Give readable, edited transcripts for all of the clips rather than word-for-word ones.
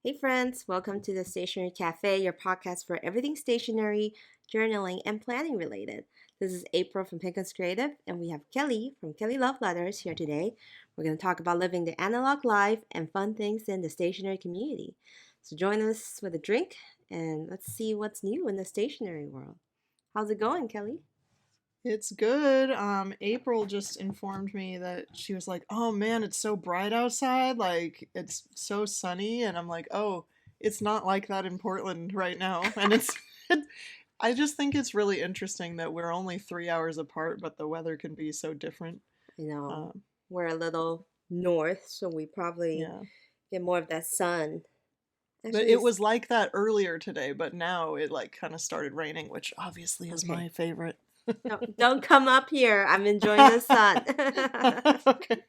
Hey friends, welcome to the Stationery Cafe, your podcast for everything stationery, journaling, and planning related. This is April from Pinkens Creative, and we have Kelly from Kelly Love Letters here today. We're going to talk about living the analog life and fun things in the stationery community. So join us with a drink, and let's see what's new in the stationery world. How's it going, Kelly? It's good. April just informed me that she was like, "Oh man, it's so bright outside. Like it's so sunny." And I'm like, "Oh, it's not like that in Portland right now." And it's I just think it's really interesting that we're only 3 hours apart, but the weather can be so different. You know, Um, we're a little north, so we probably yeah. get more of that sun. But Actually, it it's was like that earlier today, but now it like kind of started raining, which obviously is okay. my favorite. Don't come up here. I'm enjoying the sun. Okay.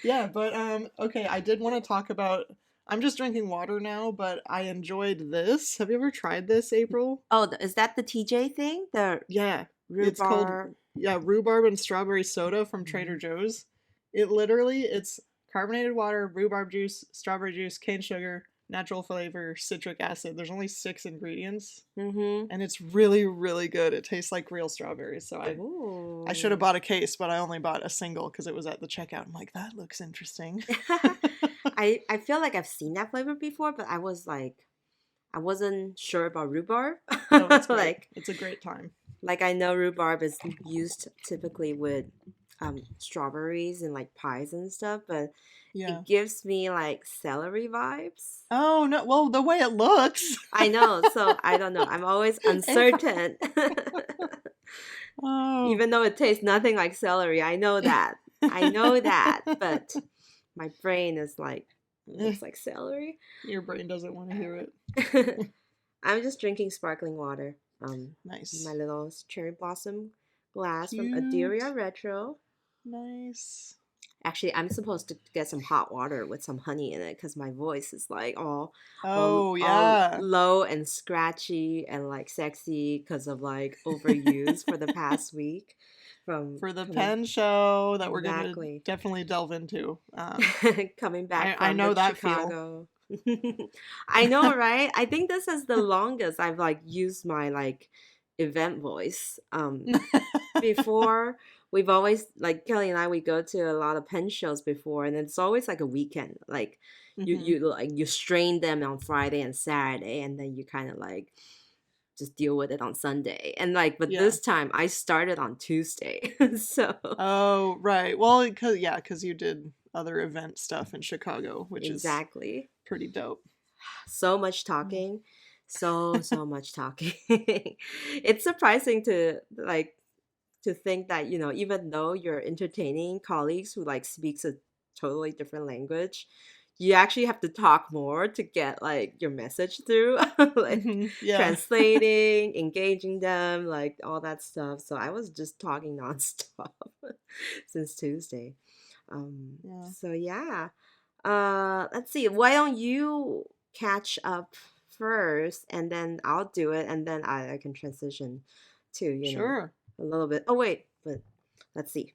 Yeah, but okay, I did want to talk about I'm just drinking water now, but I enjoyed this. Have you ever tried this, April? Oh, is that the TJ thing? The Yeah. It's called rhubarb. rhubarb and strawberry soda from Trader Mhm. Joe's. It's carbonated water, rhubarb juice, strawberry juice, cane sugar, natural flavor, citric acid. There's only 6 ingredients, Mhm. and it's really really good. It tastes like real strawberries. So I should have Ooh. bought a case, but I only bought a single because it was at the checkout. I'm like, that looks interesting. I feel like I've seen that flavor before, but I wasn't sure about rhubarb. Oh, it's great. like It's a great time. like I know rhubarb is used typically with strawberries and like pies and stuff, but Yeah. it gives me like celery vibes. Oh no, well, the way it looks. I know, so I don't know. I'm always April. uncertain. Oh. Even though it tastes nothing like celery, I know that. I know that, but my brain is like, looks like celery. Your brain doesn't want to hear it. I'm just drinking sparkling water. My Nice. little cherry blossom glass from Cute. Aderia Retro. Nice. Actually, I'm supposed to get some hot water with some honey in it because my voice is like Oh, all yeah. low and scratchy and like sexy because of like overuse for the past week from For the coming pen show that we're going to exactly definitely delve into. coming back I from know the that feel. Chicago. I know, right? I think this is the longest I've like used my like event voice. Before we've always like Kelly and I we go to a lot of pen shows before and it's always like a weekend. Like Hmm. you strain them on Friday and Saturday and then you kind of like just deal with it on Sunday. And like but Yeah. this time I started on Tuesday. So Oh, right. Well, because you did other event stuff in Chicago, which is exactly. pretty dope. So much talking. So much talking. It's surprising to like to think that, even though you're entertaining colleagues who like speaks a totally different language, you actually have to talk more to get like your message through, like Yeah. translating, engaging them, like all that stuff. So I was just talking nonstop since Tuesday. Yeah. So yeah. Let's see. Why don't you catch up first and then I'll do it and then I can transition to, Sure. a little bit. Oh, wait, but let's see.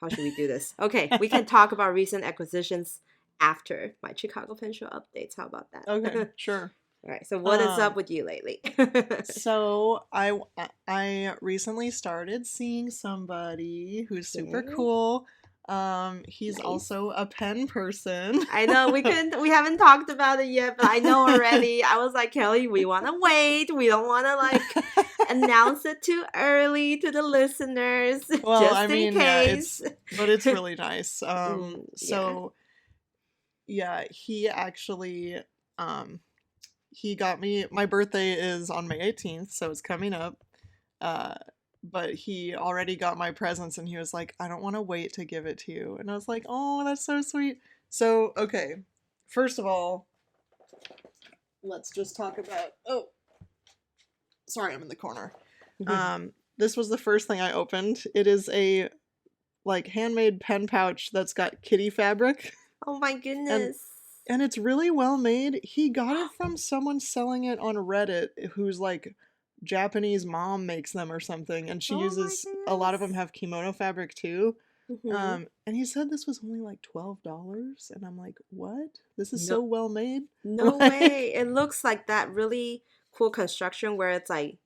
How should we do this? Okay, we can talk about recent acquisitions after my Chicago Pen Show updates. How about that? Okay, sure. All right, so what is up Um, with you lately? so I recently started seeing somebody who's super Okay, cool. He's nice. also a pen person. I know we haven't talked about it yet, but I know already. I was like, Kelly, we want to wait. We don't want to like announce it too early to the listeners, Well, I just in mean, yeah, case. but it's really nice. Yeah. So yeah, he actually, um, he got me. My birthday is on May 18th, so it's coming up. Uh, but he already got my presents, and he was like, "I don't want to wait to give it to you," and I was like, "Oh, that's so sweet." So okay, first of all, let's just talk about. Oh, sorry, I'm in the corner. This was the first thing I opened. It is a like handmade pen pouch that's got kitty fabric Oh my and goodness. and it's really well made. He got it from someone selling it on Reddit who's like Japanese mom makes them or something and she Oh my uses a lot of them goodness. have kimono fabric too. Mm-hmm. And he said this was only like $12, and I'm like, what? This is No, so well made. no Like, way. It looks like that really cool construction where it's like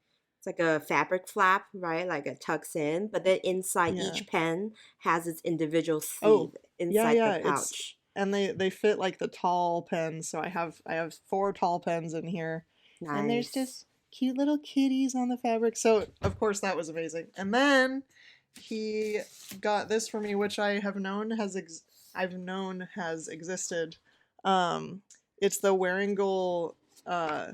a fabric flap, right? Like it tucks in, but then inside yeah. each pen has its individual Oh, sleeve yeah, inside the yeah. It's pouch. and they fit like the tall pens, so I have four tall pens in here, and there's Nice. just cute little kitties on the fabric. So of course that was amazing. And then he got this for me, which I've known has existed. Um, it's the Waringle, uh,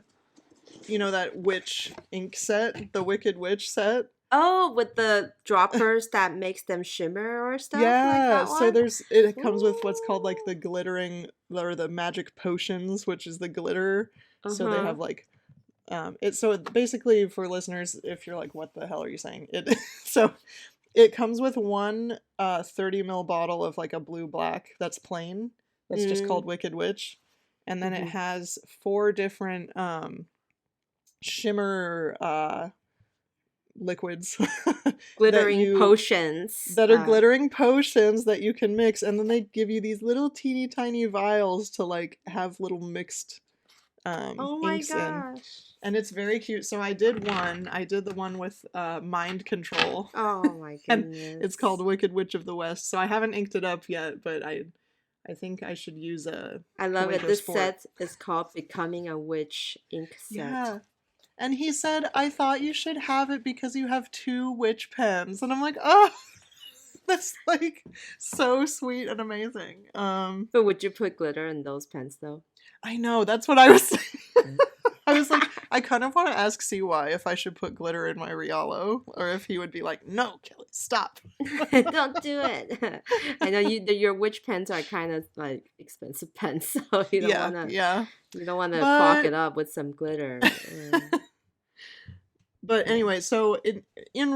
that witch ink set, the Wicked Witch set. Oh, with the droppers that makes them shimmer or stuff like Yeah, that so one? it comes with what's called like Ooh. the glittering or the magic potions, which is the glitter. So they Uh-huh. have like basically for listeners, if you're like, what the hell are you saying? It so it comes with one 30 ml bottle of like a blue black that's plain. That's just called Mm. Wicked Witch. And then it Hmm. has four different shimmer liquids that Glittering you potions. that are glittering potions that you can mix, and then they give you these little teeny tiny vials to like have little mixed Oh my inks in, gosh. and it's very cute. So I did the one with mind control, Oh my and it's called goodness. Wicked Witch of the West. So I haven't inked it up yet, but I think I should use a I love it. winter This sport. set is called Becoming a Witch ink set. Yeah. And he said, I thought you should have it because you have two witch pens. And I'm like, oh, that's like so sweet and amazing. But would you put glitter in those pens though? I know, that's what I was saying. I was like, I kind of want to ask CY if I should put glitter in my Rialo, or if he would be like, no, Kelly, stop. Don't do it. I know your witch pens are kind of like expensive pens, so Yeah, yeah. you don't wanna clog But it up with some glitter. but Yeah. anyway, so in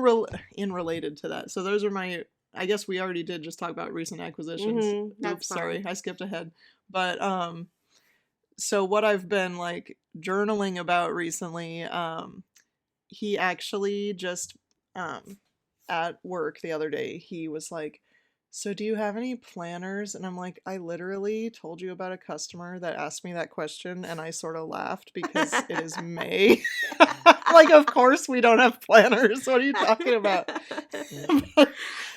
related to that. So those are my, I guess we already did just talk about recent acquisitions. That's Oops, sorry, fine. I skipped ahead. But so what I've been like journaling about recently, he actually just at work the other day, he was like, so do you have any planners? And I'm like, I literally told you about a customer that asked me that question, and I sort of laughed because it is May. Like, of course we don't have planners. What are you talking about?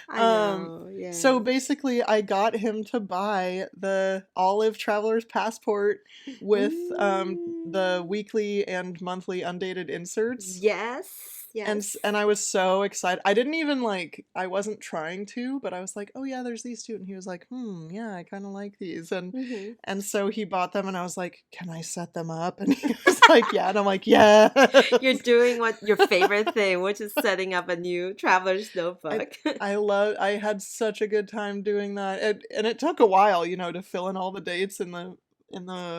I um know, so yes. basically I got him to buy the Olive Traveler's Passport with the Mm. weekly and monthly undated inserts. Yes, yes. And I was so excited. I didn't even like, I wasn't trying to, but I was like, "Oh yeah, there's these two." And he was like, yeah, I kind of like these." Mhm. And so he bought them, and I was like, "Can I set them up?" And he was like, "Yeah." And I'm like, "Yeah." You're doing what your favorite thing, which is setting up a new traveler's I notebook. I had such a good time doing that. And it took a while, to fill in all the dates in Oh,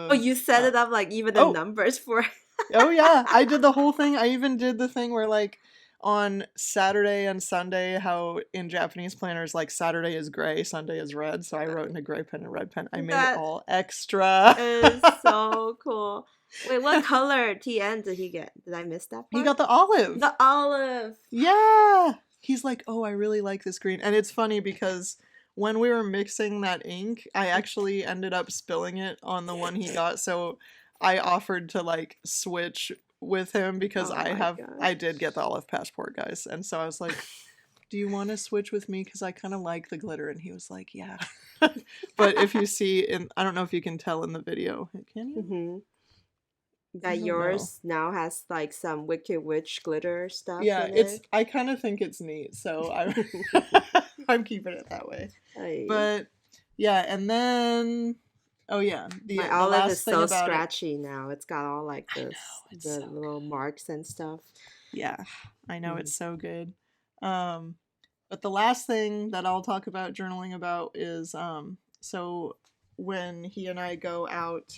the you set it up like even the oh, numbers for oh yeah, I did the whole thing. I even did the thing where like on Saturday and Sunday, how in Japanese planners like Saturday is gray, Sunday is red. So I wrote in a gray pen and red pen. I made it that all extra. is so cool. Wait, what color TN did he get? Did I miss that He part? got the olive. The olive. Yeah. He's like, "Oh, I really like this green." And it's funny because when we were mixing that ink, I actually ended up spilling it on the one he got. So I offered to like switch with him because Oh my I did gosh. get the olive passport, guys. And so I was like, "Do you want to switch with me cuz I kind of like the glitter?" And he was like, "Yeah." But if you see in, I don't know if you can tell in the video. Can you? Hmm. I That don't know. yours now has like some Wicked Witch glitter stuff Yeah, in it's, it. I kind of think it's neat. So I I'm keeping it that way. Ay. But yeah, and then, oh yeah, My the olive is last thing so about it. scratchy now. It's got all like I this know, it's the so little good. marks and stuff. Yeah, I know Mm. it's so good. Um, but the last thing that I'll talk about journaling about is so when he and I go out,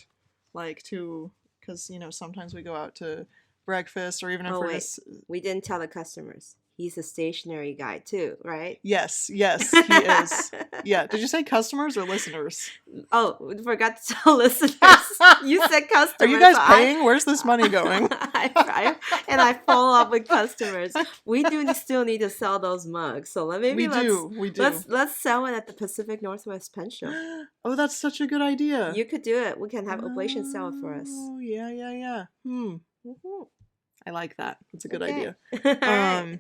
like to, because sometimes we go out to breakfast, or even if Oh we're wait, just, we didn't tell the customers. he's a stationery guy too, right? Yes, yes, he is. Yeah. Did you say customers or listeners? Oh, we forgot to tell listeners. You said Are you customers, guys so paying? Where's this money going? I follow up with customers. We do still need to sell those mugs, so We let's do. We do. let's sell it at the Pacific Northwest Pen Show. Oh, that's such a good idea. You could do it. We can have Oblation sell it for us. Oh, yeah, yeah, yeah. Mhm. I like that. That's a good Okay. idea. All right.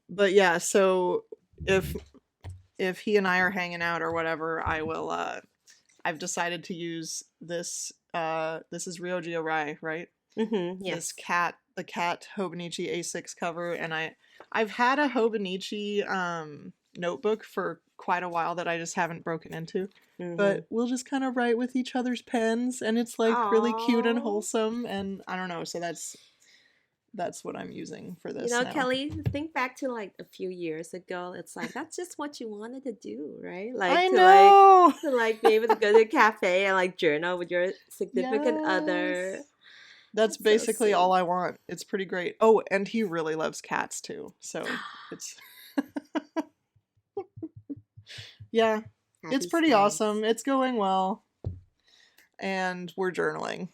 But yeah, so if he and I are hanging out or whatever, I will I've decided to use this this is Ryoji Arai, right? Yes. The cat Hobonichi A6 cover, and I've had a Hobonichi notebook for quite a while that I just haven't broken into. But we'll just kind of write with each other's pens, and it's like really cute and Aw. wholesome, and I don't know, so that's what I'm using for this You know, now. Kelly, think back to like a few years ago. It's like that's just what you wanted to do, right? I to know. be able to go to a cafe and like journal with your significant other. Yes. That's That's so basically all sweet. I want. It's pretty great. Oh, and he really loves cats too. So it's yeah, it's Happy pretty skies. awesome. It's going well. And we're journaling.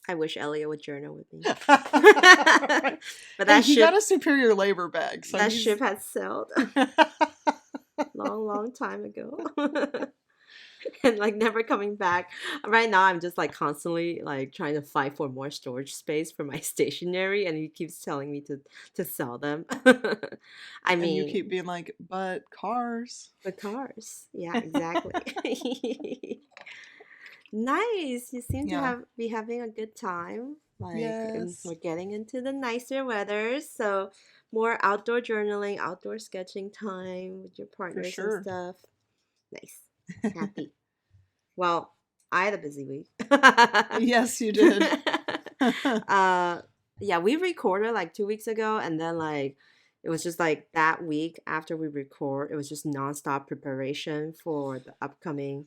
I wish Elliot would journal with me. Hey, But that he got ship a superior labor bag. So that he's... ship had sailed long time ago. And like never coming back. Right now I'm just like constantly like trying to fight for more storage space for my stationery, and he keeps telling me to sell them. I And you keep mean, being like, but cars. the cars. Yeah, exactly. Nice. You seem to Yeah. be having a good time. And Yes. we're getting into the nicer weather, so more outdoor journaling, outdoor sketching time with your For partners and sure. stuff. Nice. Happy. Well, I had a busy week. Yes, you did. uh, yeah, we recorded like 2 weeks ago, and then like it was just like that week after we record, it was just nonstop preparation for the upcoming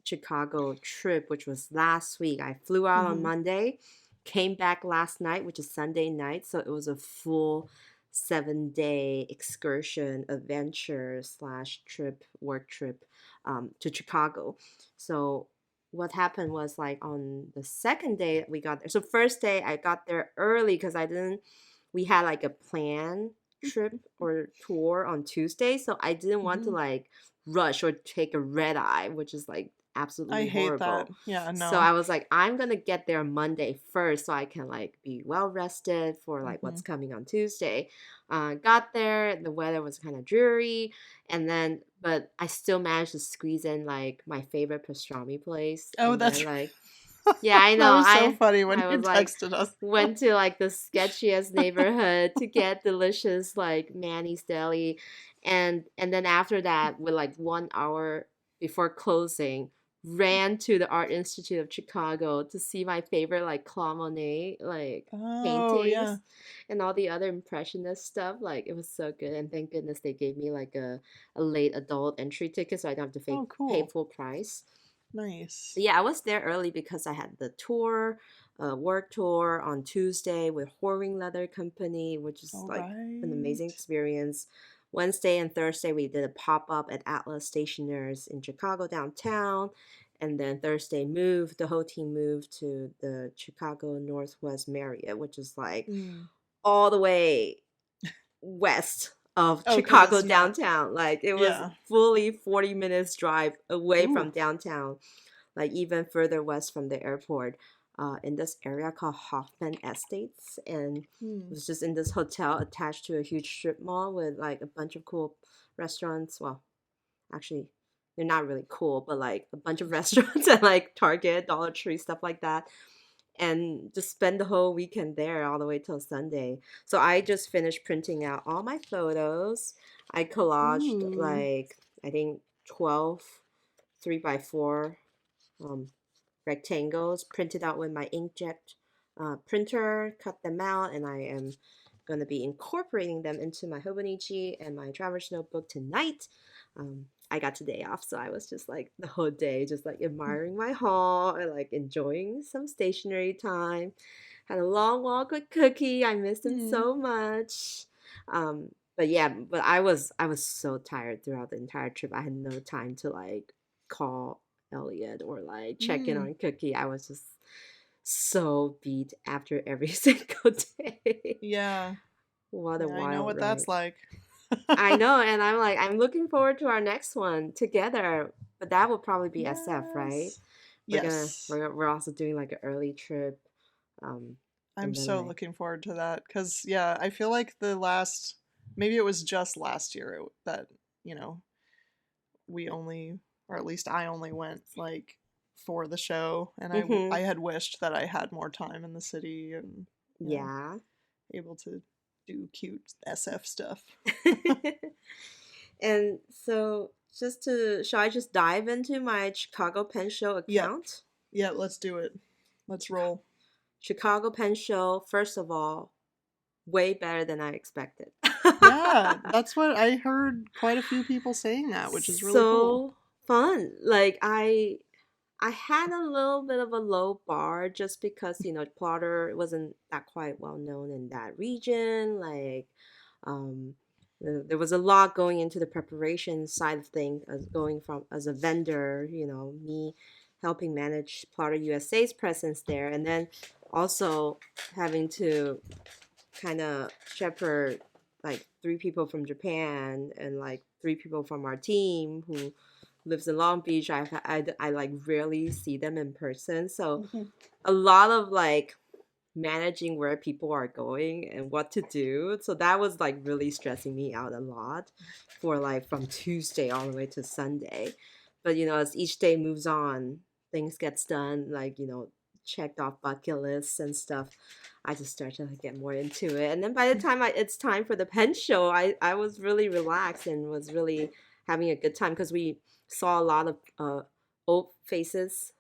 Chicago trip, which was last week. I flew out on Hmm. Monday, came back last night, which is Sunday night, so it was a full 7 day excursion, adventure slash trip, work trip to Chicago. So what happened was like on the second day that we got there. So first day I got there early because I didn't. We had like a plan trip or tour on Tuesday, so I didn't want to Hmm. like rush or take a red eye, which is like I absolutely hate that. horrible. Yeah, So no. I was like, I'm gonna get there Monday first so I can like be well rested for like Hmm. what's coming on Tuesday. Got there, the weather was kind of dreary, and then but I still managed to squeeze in like my favorite pastrami place, Oh, and then that's like yeah, I that know. was so funny when I you was like texted us. went to like the sketchiest neighborhood to get delicious like Manny's Deli, and then after that with like 1 hour before closing ran to the Art Institute of Chicago to see my favorite like Claude Monet like Oh, yeah. paintings and all the other impressionist stuff. Like it was so good, and thank goodness they gave me like a late adult entry ticket so I don't have to Oh, pay cool. full price. Nice. But yeah, I was there early because I had the tour, work tour on Tuesday with Hoarding Leather Company, which is All like an amazing right. experience. Wednesday and Thursday, we did a pop up at Atlas Stationers in Chicago downtown. And then Thursday, the whole team moved to the Chicago Northwest Marriott, which is like Mm. all the way west of Oh, because Chicago it's not. downtown. Like it was Yeah. fully 40 minutes drive away Ooh. from downtown, like even further west from the airport, in this area called Hoffman Estates. And it Hmm. was just in this hotel attached to a huge strip mall with like a bunch of cool restaurants. Well, actually, they're not really cool, but like a bunch of restaurants and like Target, Dollar Tree, stuff like that. And just spend the whole weekend there all the way till Sunday. So I just finished printing out all my photos. I collaged Ooh. like I think 12 3x4 um, rectangles, printed out with my inkjet printer, cut them out, and I am going to be incorporating them into my Hobonichi and my traverse notebook tonight. I got today off, so I was just like the whole day, just like admiring my haul and like enjoying some stationery time. Had a long walk with Cookie. I missed him Mm. so much. But yeah, but I was so tired throughout the entire trip. I had no time to like call Elliot or like check in Mm. on Cookie. I was just so beat after every single day. Yeah. What a Yeah, I know wild what that's ride. like. I know, and I'm like, I'm looking forward to our next one together. But that will probably be SF, right? Yes. We're gonna Yes. we're also doing like an early trip, um, I'm and then so like, looking forward to that cuz yeah, I feel like the last maybe it was just last year that, you know, we only or at least I only went like for the show and I mm-hmm, had wished that I had more time in the city and you know, yeah. able to do cute SF stuff. And so, shall I just dive into my Chicago Pen Show Yep. account? Yep, let's do it. Let's Chica- roll. Chicago Pen Show, first of all, way better than I expected. Yeah, that's what I heard quite a few people saying that, which is really cool. So fun. Like I had a little bit of a low bar just because, Plotter wasn't that quite well known in that region. Like, there was a lot going into the preparation side of things, as going from as a vendor, me helping manage Plotter USA's presence there, and then also having to kind of shepherd like three people from Japan and like three people from our team who lives in Long Beach. I like rarely see them in person, so Mhm. a lot of like managing where people are going and what to do. So that was like really stressing me out a lot for like from Tuesday all the way to Sunday. But as each day moves on, things gets done, like, checked off bucket lists and stuff. I just start to like, get more into it. And then by the time it's time for the pen show, I was really relaxed and was really having a good time because we saw a lot of old faces.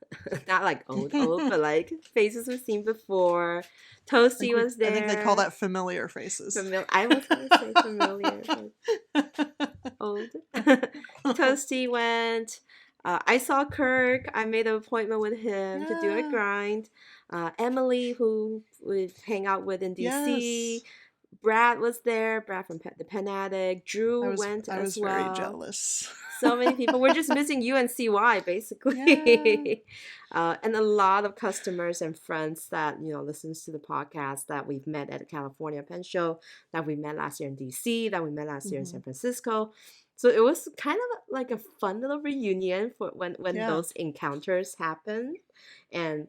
Not like old, but like faces we've seen before. Toasty was I think they call there. that familiar faces. I was gonna say familiar, but old. Toasty went. I saw Kirk. I made an appointment with him to do a Yeah. grind. Emily, who we hang out with in DC. Yes. Brad was there. Brad from the Pen Addict. I Drew was went I as was very well. jealous. So many people. We're just missing you and CY Yeah. basically. And a lot of customers and friends that listens to the podcast that we've met at the California Pen Show, that we met last year in DC, that we met last year in Hmm. San Francisco. So it was kind of like a fun little reunion for when Yeah. those encounters happen. And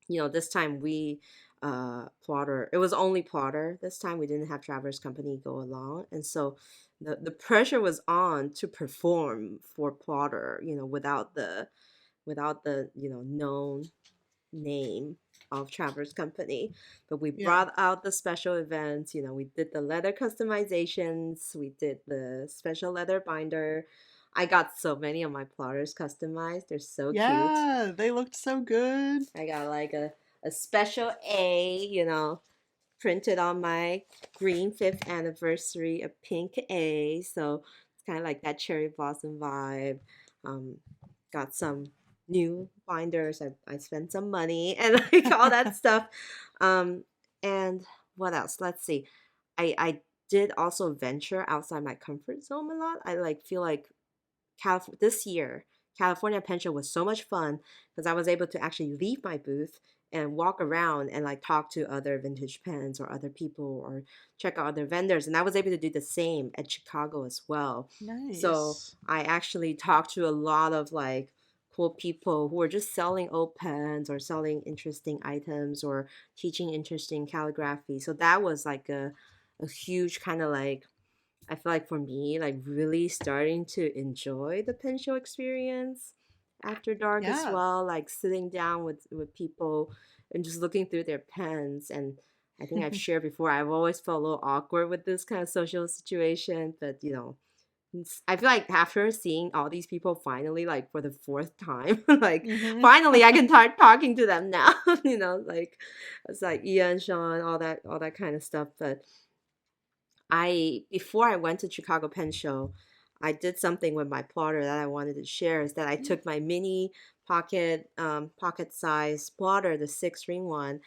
this time we Plotter, it was only Plotter this time. We didn't have Traverse Company go along, and so the pressure was on to perform for Plotter, without the known name of Traverse Company. But we Yeah. brought out the special events. We did the leather customizations, we did the special leather binder. I got so many of my plotters customized. They're so cute. Yeah. They looked so good. I got like a special A, printed on my green fifth anniversary, a pink A. So it's kind of like that cherry blossom vibe. Um, got some new binders. I spent some money and like all that stuff. Um, and what else? Let's see. I did also venture outside my comfort zone a lot. I like feel like this year, California Pen Show was so much fun because I was able to actually leave my booth and walk around and like talk to other vintage pens or other people or check out other vendors. And I was able to do the same at Chicago as well. So Nice. I actually talked to a lot of like cool people who were just selling old pens or selling interesting items or teaching interesting calligraphy. So that was like a huge kind of like, I feel like for me, like really starting to enjoy the pen show experience after dark as Yeah. well, like sitting down with people and just looking through their pens. And I think I've shared before, I've always felt a little awkward with this kind of social situation, but I feel like after seeing all these people finally, like for the fourth time, like Hmm. finally I can start talking to them now. Like it's like Ian, Sean, all that kind of stuff. But before I went to Chicago Pen Show, I did something with my plotter that I wanted to share. Is that I took my mini pocket size plotter, the 6 ring one,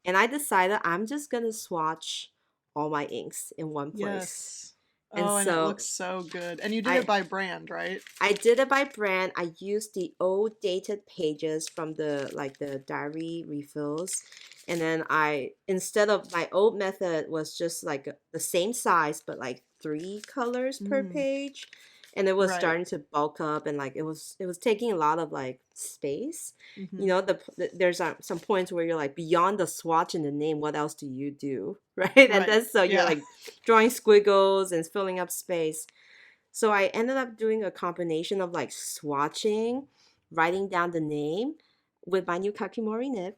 And I decided I'm just gonna swatch all my inks in one place. Yes. And Oh, and it so looks so good. And you did it I by brand, right? I did it by brand. I used the old dated pages from the diary refills. And then I instead of my old method was just like the same size but like 3 colors per Mm, page. And it was right. starting to bulk up and like it was taking a lot of like space. You Mm-hmm. know, there's some points where you're like beyond the swatch and the name, what else do you do? Right? And Right. then so you're Yeah. like drawing squiggles and filling up space. So I ended up doing a combination of like swatching, writing down the name with my new Kakimori nib,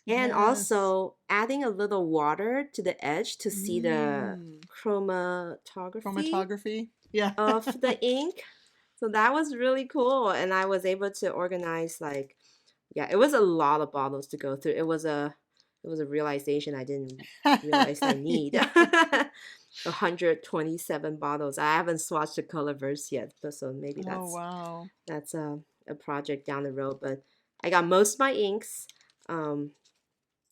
and Yes. also adding a little water to the edge to see the Mm. chromatography Chromatography. Yeah. of the ink. So that was really cool. And I was able to organize like, yeah, it was a lot of bottles to go through. It was a realization I didn't realize I need. Yeah. 127 bottles. I haven't swatched the color verse yet, but so maybe Oh, that's wow. that's a project down the road. But I got most of my inks um,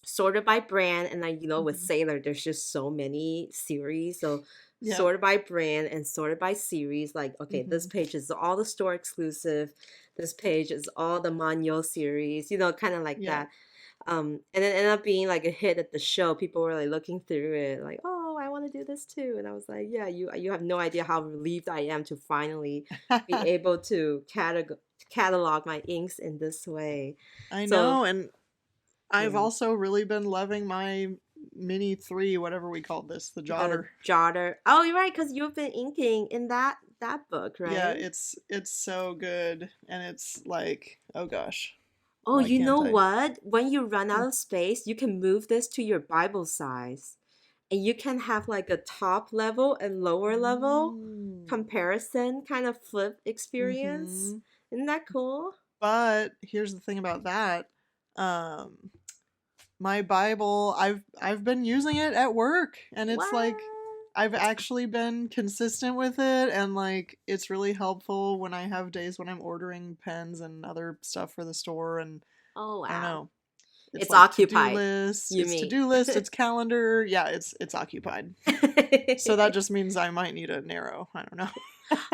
sorted by brand, and like with Mhm. Sailor, there's just so many series, so Yep. sorted by brand and sorted by series. Like, okay, this Mhm. page is all the store exclusive. This page is all the Manyo series, kind of like Yep. that. And it ended up being like a hit at the show. People were like looking through it, like, "Oh, I want to do this too." And I was like, "Yeah, you have no idea how relieved I am to finally be able to catalog my inks in this way." I So know, and I've yeah, also really been loving my Mini 3, whatever we called this, the the Jotter. jotter. Oh, you're right, because you've been inking in that book, Yeah, right? it's so good, and it's like, oh gosh, Oh, why you know can't I? what? When you run Hmm. out of space, you can move this to your Bible size. And you can have like a top level and lower level Mm. comparison kind of flip experience. Mm-hmm. Isn't that cool? But here's the thing about that. Um, my Bible, I've been using it at work, and it's What? like I've actually been consistent with it, and like it's really helpful when I have days when I'm ordering pens and other stuff for the store, and Oh, I don't wow. know. It's It's like to-do occupied, lists, you it's mean? to-do list, it's calendar. Yeah, it's occupied. So that just means I might need a narrow. I don't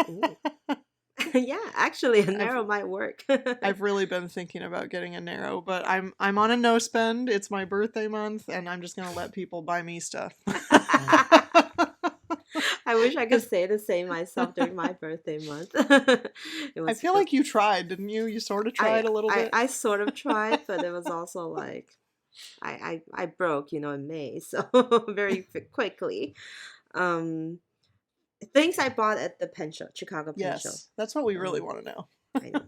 Ooh. know. Yeah, actually, a I've narrow might work. I've really been thinking about getting a narrow, but I'm on a no spend. It's my birthday month, and I'm just gonna let people buy me stuff. I wish I could 'Cause say the same myself during my birthday month. It I was feel like you tried, didn't you? You sort of I tried a little bit. I sort of tried, but it was also like I broke, in May, so very quickly. Um, things I bought at the pen show, Chicago Pen Show. Yes, that's what we really Um, want to know. I know.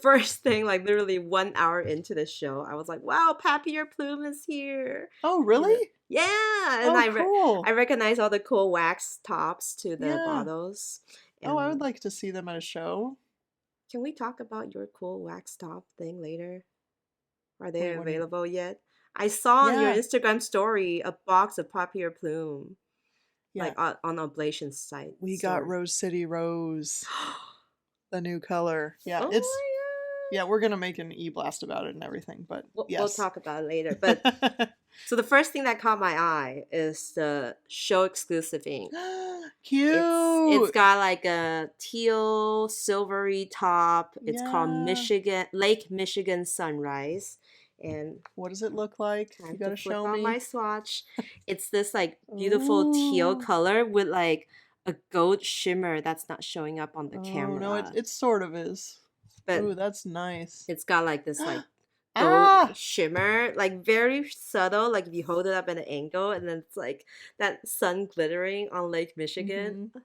First thing, like literally 1 hour into the show, I was like, "Wow, Papier Plume is here!" Oh, really? Yeah, and Oh, cool. I recognize all the cool wax tops to the Yeah. bottles. Oh, I would And like to see them at a show. can we talk about your cool wax top thing later? Are they Wait, what do you? available yet? I saw on your Yeah, Instagram story a box of Papier Plume, yeah. like on Oblation site We got store. Rose City Rose, the new color. Yeah, Oh it's my yeah. We're gonna make an e-blast about it and everything, but god. We'll yes. talk about it later. But so the first thing that caught my eye is the show exclusive ink. It's Cute. got like a teal silvery top. It's called Yeah. Lake Michigan Sunrise. And What does it look like? You time to gotta flip show out my me. swatch. It's this like beautiful teal Ooh. color with like a gold shimmer that's not showing up on the Oh no, camera. it sort of is. But Ooh, that's nice. it's got like this like gold Ah. shimmer, like very subtle, like if you hold it up at an angle and then it's like that sun glittering on Lake Michigan. Mhm.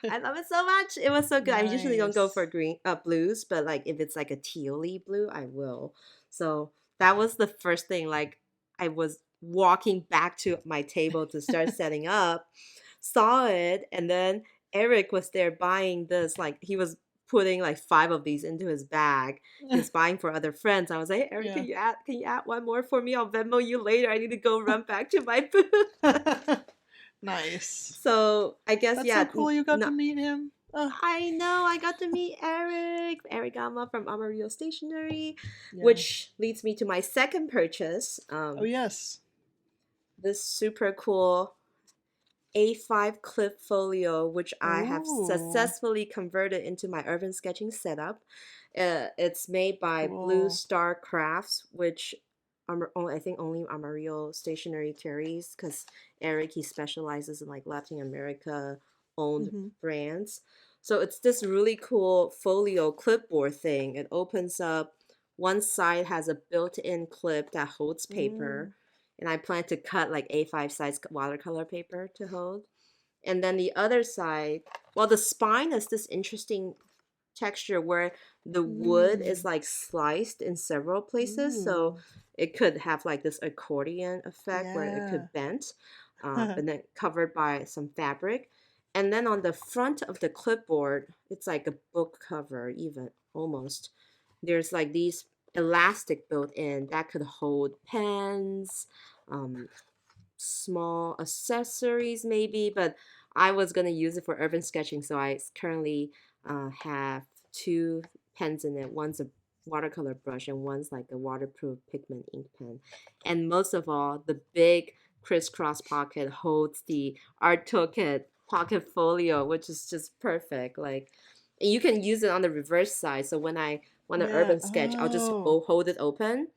I love it so much. It was so good. I usually don't go for Nice. green blues, but like if it's like a tealy blue, I will. So that was the first thing. Like I was walking back to my table to start setting up, saw it, and then Eric was there buying this. Like he was putting like 5 of these into his bag. He was buying for other friends. I was like, hey, Eric, Yeah. can you add one more for me? I'll Venmo you later. I need to go run back to my booth. Nice. So I guess That's so yeah, cool you got to meet him. Oh, I know I got to meet Eric Gama from Amarillo Stationery, yeah. which leads me to my second purchase. Oh, yes. This super cool A5 clip folio, which I have Ooh, successfully converted into my urban sketching setup. It's made by Blue cool. Star Crafts, which I think only Amarillo Stationery carries because Eric, he specializes in like Latin America owned Mm-hmm. brands. So it's this really cool folio clipboard thing. It opens up. One side has a built-in clip that holds paper, Mm, and I plan to cut like A5 size watercolor paper to hold. And then the other side, well, the spine is this interesting texture where the wood is mm, like sliced in several places. So ooh, it could have like this accordion effect where it yeah. could bend, but then covered by some fabric. And then on the front of the clipboard, it's like a book cover, even almost. There's like these elastic built in that could hold pens, um, small accessories maybe, but I was gonna use it for urban sketching, so I currently have two pens in it. One's a watercolor brush and one's like a waterproof pigment ink pen. And most of all, the big crisscross pocket holds the art toolkit pocket folio, which is just perfect. Like, and you can use it on the reverse side. So when I want an Yeah. urban sketch, I'll just Oh, hold it open.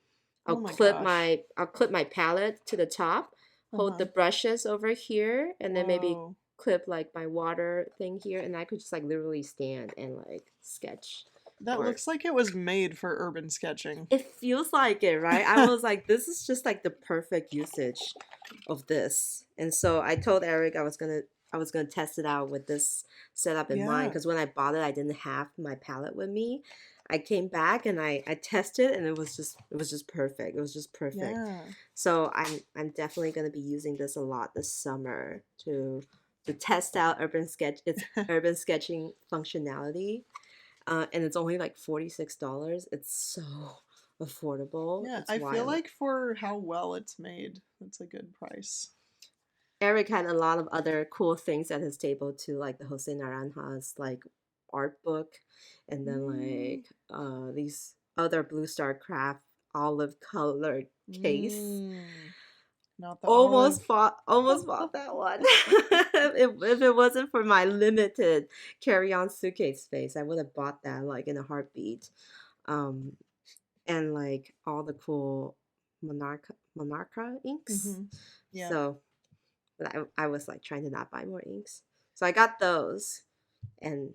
oh my gosh. I'll clip my palette to the top, hold the Uh-huh. brushes over here, and then maybe Whoa. clip like my water thing here, and I could just like literally stand and like sketch That art. looks like it was made for urban sketching. It feels like it, right? I was like, this is just like the perfect usage of this. And so I told Eric I was gonna test it out with this setup in mind Yeah. because when I bought it, I didn't have my palette with me. I came back and I tested and it was just perfect. It was just perfect. Yeah. So I'm definitely gonna be using this a lot this summer to test out its urban sketching functionality, and it's only like $46. It's so affordable. Yeah, It's I feel wild. like for how well it's made, that's a good price. Eric had a lot of other cool things at his table too, like the Jose Naranja's like art book, and then Mm, like these other Blue Star Craft olive colored case. mm, not the olive. Almost bought that one. If it wasn't for my limited carry-on suitcase space, I would have bought that like in a heartbeat. Um, and like all the cool Monarcha inks. Mm-hmm. Yeah. So, but I was like trying to not buy more inks. So I got those, and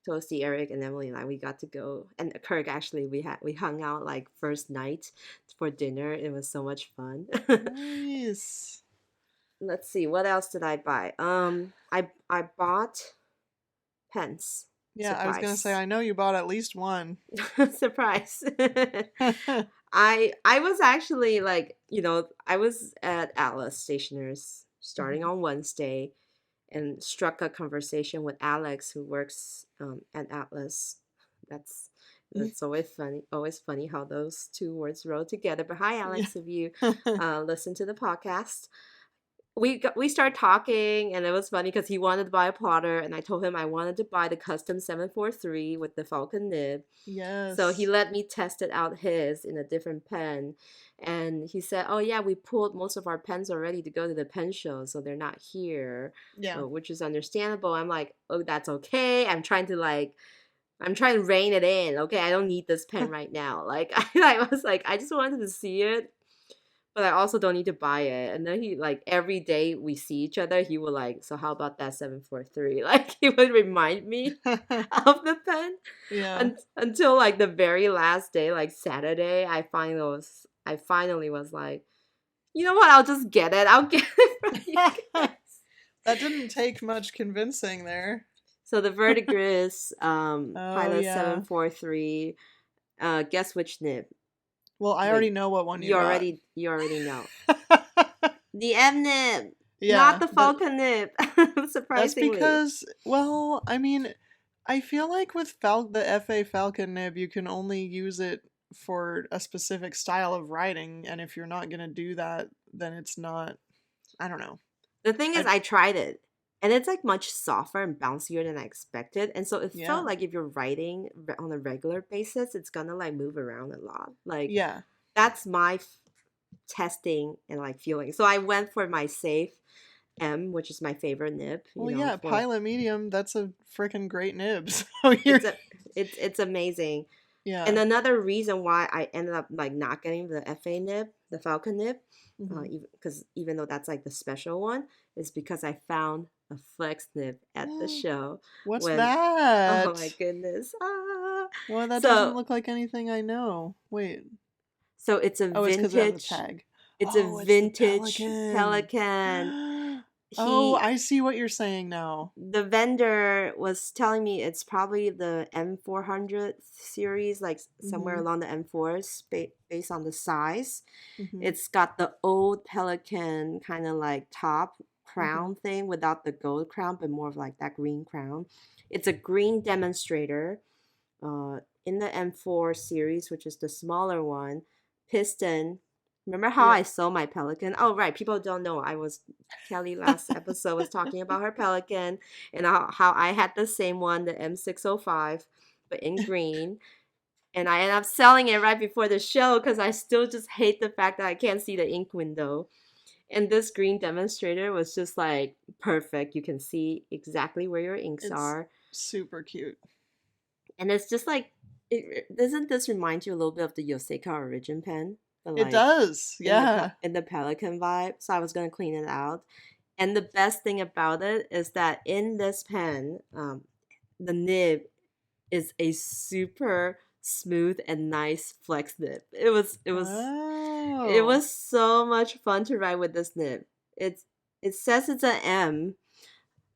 Toasty, Eric, and Emily and I, we got to go. And Kirk, actually, we hung out like first night for dinner. It was so much fun. Nice. Let's see, what else did I buy? I bought pens. Yeah, I was gonna say, Surprise. I know you bought at least one. Surprise. I was actually like, I was at Atlas Stationers starting Mhm. on Wednesday and struck a conversation with Alex who works at Atlas. That's that's always funny how those two words roll together. But hi Yeah. Alex, if you listen to the podcast, we started talking and it was funny because he wanted to buy a plotter and I told him I wanted to buy the custom 743 with the falcon nib, so he Yes. let me test it out his in a different pen, and he said, oh yeah, we pulled most of our pens already to go to the pen show, so they're not here, Yeah. which is understandable. I'm like, oh, that's okay. I'm trying to rein it in. Okay, I don't need this pen right now. Like I was like, I just wanted to see it, but I also don't need to buy it. And then he like every day we see each other, he would like, so how about that 743? Like he would remind me of the pen. Yeah. Until like the very last day, like Saturday, I finally was like, you know what? I'll just get it. I'll get it from you guys. That didn't take much convincing there. So the Verdigris Oh, Pilot yeah. 743. Guess which nib? Well, I already Wait, know what one you got. you already know. The M nib, not Yeah, the Falcon nib. that's Surprisingly. because, well, I mean, I feel like with the FA Falcon nib, you can only use it for a specific style of writing, and if you're not gonna do that, then it's not. I don't know. The thing is, I I tried it. and it's like much softer and bouncier than I expected. And so it felt Yeah. like if you're writing on a regular basis, it's gonna like move around a lot. Like Yeah. that's my testing and like feeling. So I went for my safe M, which is my favorite nib. Well, You know, yeah, for pilot medium, that's a freaking great nib. So you're it's a it's amazing. And yeah. another reason why I ended up like not getting the FA nib, the Falcon nib, Mhm. because even though that's like the special one, is because I found a flex nib at the show What's when, oh my that? goodness, Well, that doesn't so look like anything I know. Wait. so Oh, it's because it has a tag. it's a Oh, it's the vintage pelican. Pelican. Oh, He I see what you're saying now. The vendor was telling me it's probably the M400 series, like somewhere Mhm. along the M4s, based on the size. Mhm. It's got the old Pelican kind of like top Mhm. crown thing without the gold crown, but more of like that green crown. It's a green demonstrator in the M4 series, which is the smaller one. Piston. Remember how I Yep. sold my Pelican? Oh, right. People don't know. Kelly last episode was talking about her Pelican and how I had the same one, the M605, but in green. And I ended up selling it right before the show because I still just hate the fact that I can't see the ink window. And this green demonstrator was just like perfect. You can see exactly where your inks It's are. super cute. And it's just like, doesn't this remind you a little bit of the Yoseka Origin pen? But It like does. Yeah. in the Pelican vibe. So I was gonna clean it out. And the best thing about it is that in this pen, the nib is a super smooth and nice flex nib. It Oh. was so much fun to write with this nib. It's it says it's an M,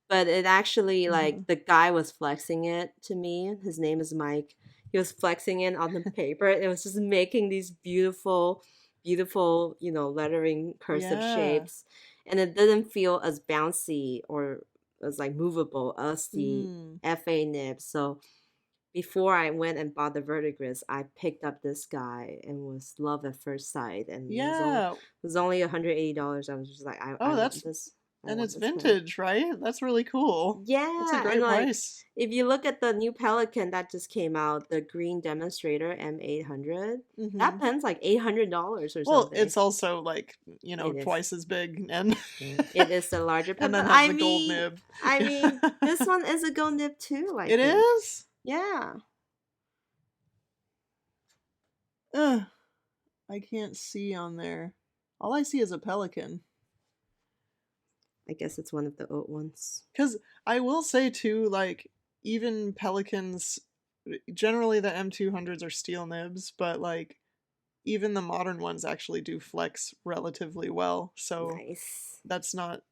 but it actually like Mhm. the guy was flexing it to me. His name is Mike. He was flexing it on the paper. It was just making these beautiful, beautiful, lettering cursive Yeah. shapes, and it didn't feel as bouncy or as like movable as the Mm. FA nib. So before I went and bought the verdigris, I picked up this guy and was love at first sight. And Yeah. it was only $180. I was just like, I Oh, want that's this. I and want it's this pen. vintage, right? That's really cool. That's a Yeah, and great like price. if you look at the new Pelican that just came out, the green demonstrator M800, that Mhm. pen's like $800 or Well, something. it's also like, It is. twice as big and Yeah, it is the larger pen, and but then has the gold nib. this one is a Go Nib too, I It think. is? Yeah, Ugh, I can't see on there. All I see is a pelican. I guess it's one of the old ones. Cuz I will say too, like, even pelicans, generally the M200s are steel nibs, but like even the modern ones actually do flex relatively well. So Nice. that's not,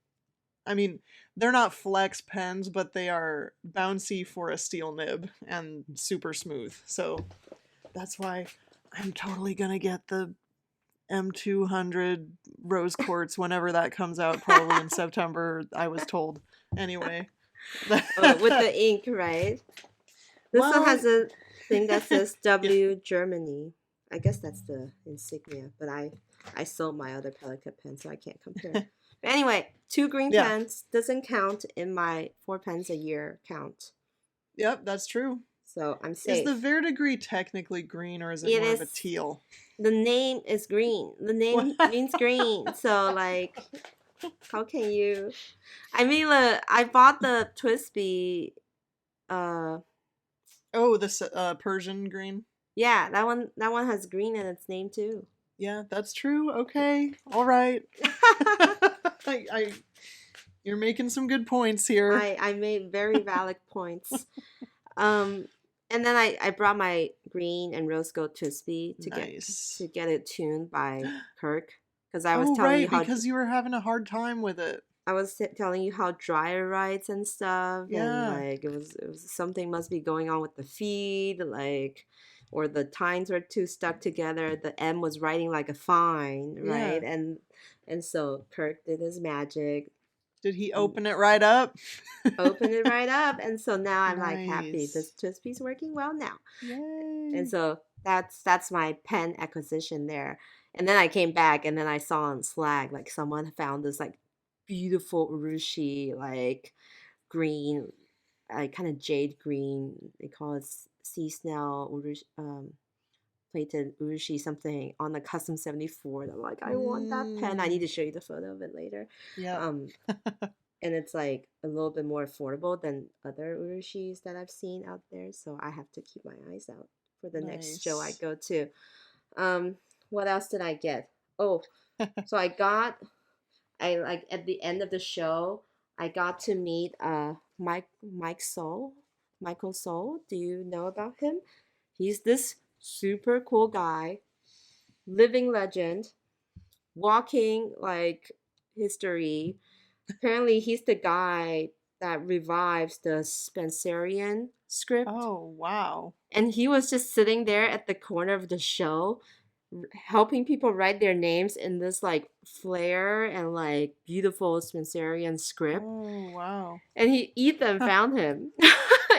I mean, they're not flex pens, but they are bouncy for a steel nib and super smooth. So that's why I'm totally gonna get the M200 rose quartz whenever that comes out, probably in September, I was told. Anyway. With the ink, right? This one Well, has a thing that says yeah, W Germany. I guess that's the insignia, but I sold my other Pelican pen, so I can't compare. But anyway, two green yeah, pens doesn't count in my 4 pens a year count, yep, that's true. so I'm Is the safe. verdigris technically green or is it It more of a is. teal? The name is green. The name means green, so like, how can you? I mean, look, I bought the Twisby. Uh, Oh, this Persian green. yeah, that one has green in its name too. Yeah, that's true. Okay, all right. I you're making some good points here. I made very valid points. Um, and then I brought my green and rose gold Twisby Nice. to get it tuned by Kirk because I was Oh, telling you right, how because you were having a hard time with it. telling you how dry it writes and stuff, and Yeah, like it was something must be going on with the feed, like, or the tines were too stuck together. The M was writing like a fine, right? yeah. And so Kirk did his magic, Did he open it right up? opened it right up, and so now I'm like happy. This Nice. Twispy's working well now, and Yay. so that's my pen acquisition there. And then I came back, and then I saw on Slack like someone found this like beautiful urushi, like green, like kind of jade green. They call it sea snail urushi, plated urushi something on the custom 74. And I'm like, I want that pen. I need Mm, to show you the photo of it later. yep. Um, and it's like a little bit more affordable than other urushis that I've seen out there. So I have to keep my eyes out for the next show I Nice. go to. Um, what else did I get? Oh, so I got I like at the end of the show, I got to meet Mike Soul, Michael Soul. Do you know about him? He's this super cool guy, living legend, walking like history. Apparently, he's the guy that revives the Spencerian script. Oh, wow. And he was just sitting there at the corner of the show, helping people write their names in this like flair and like beautiful Spencerian script. Oh, wow. And Ethan found him.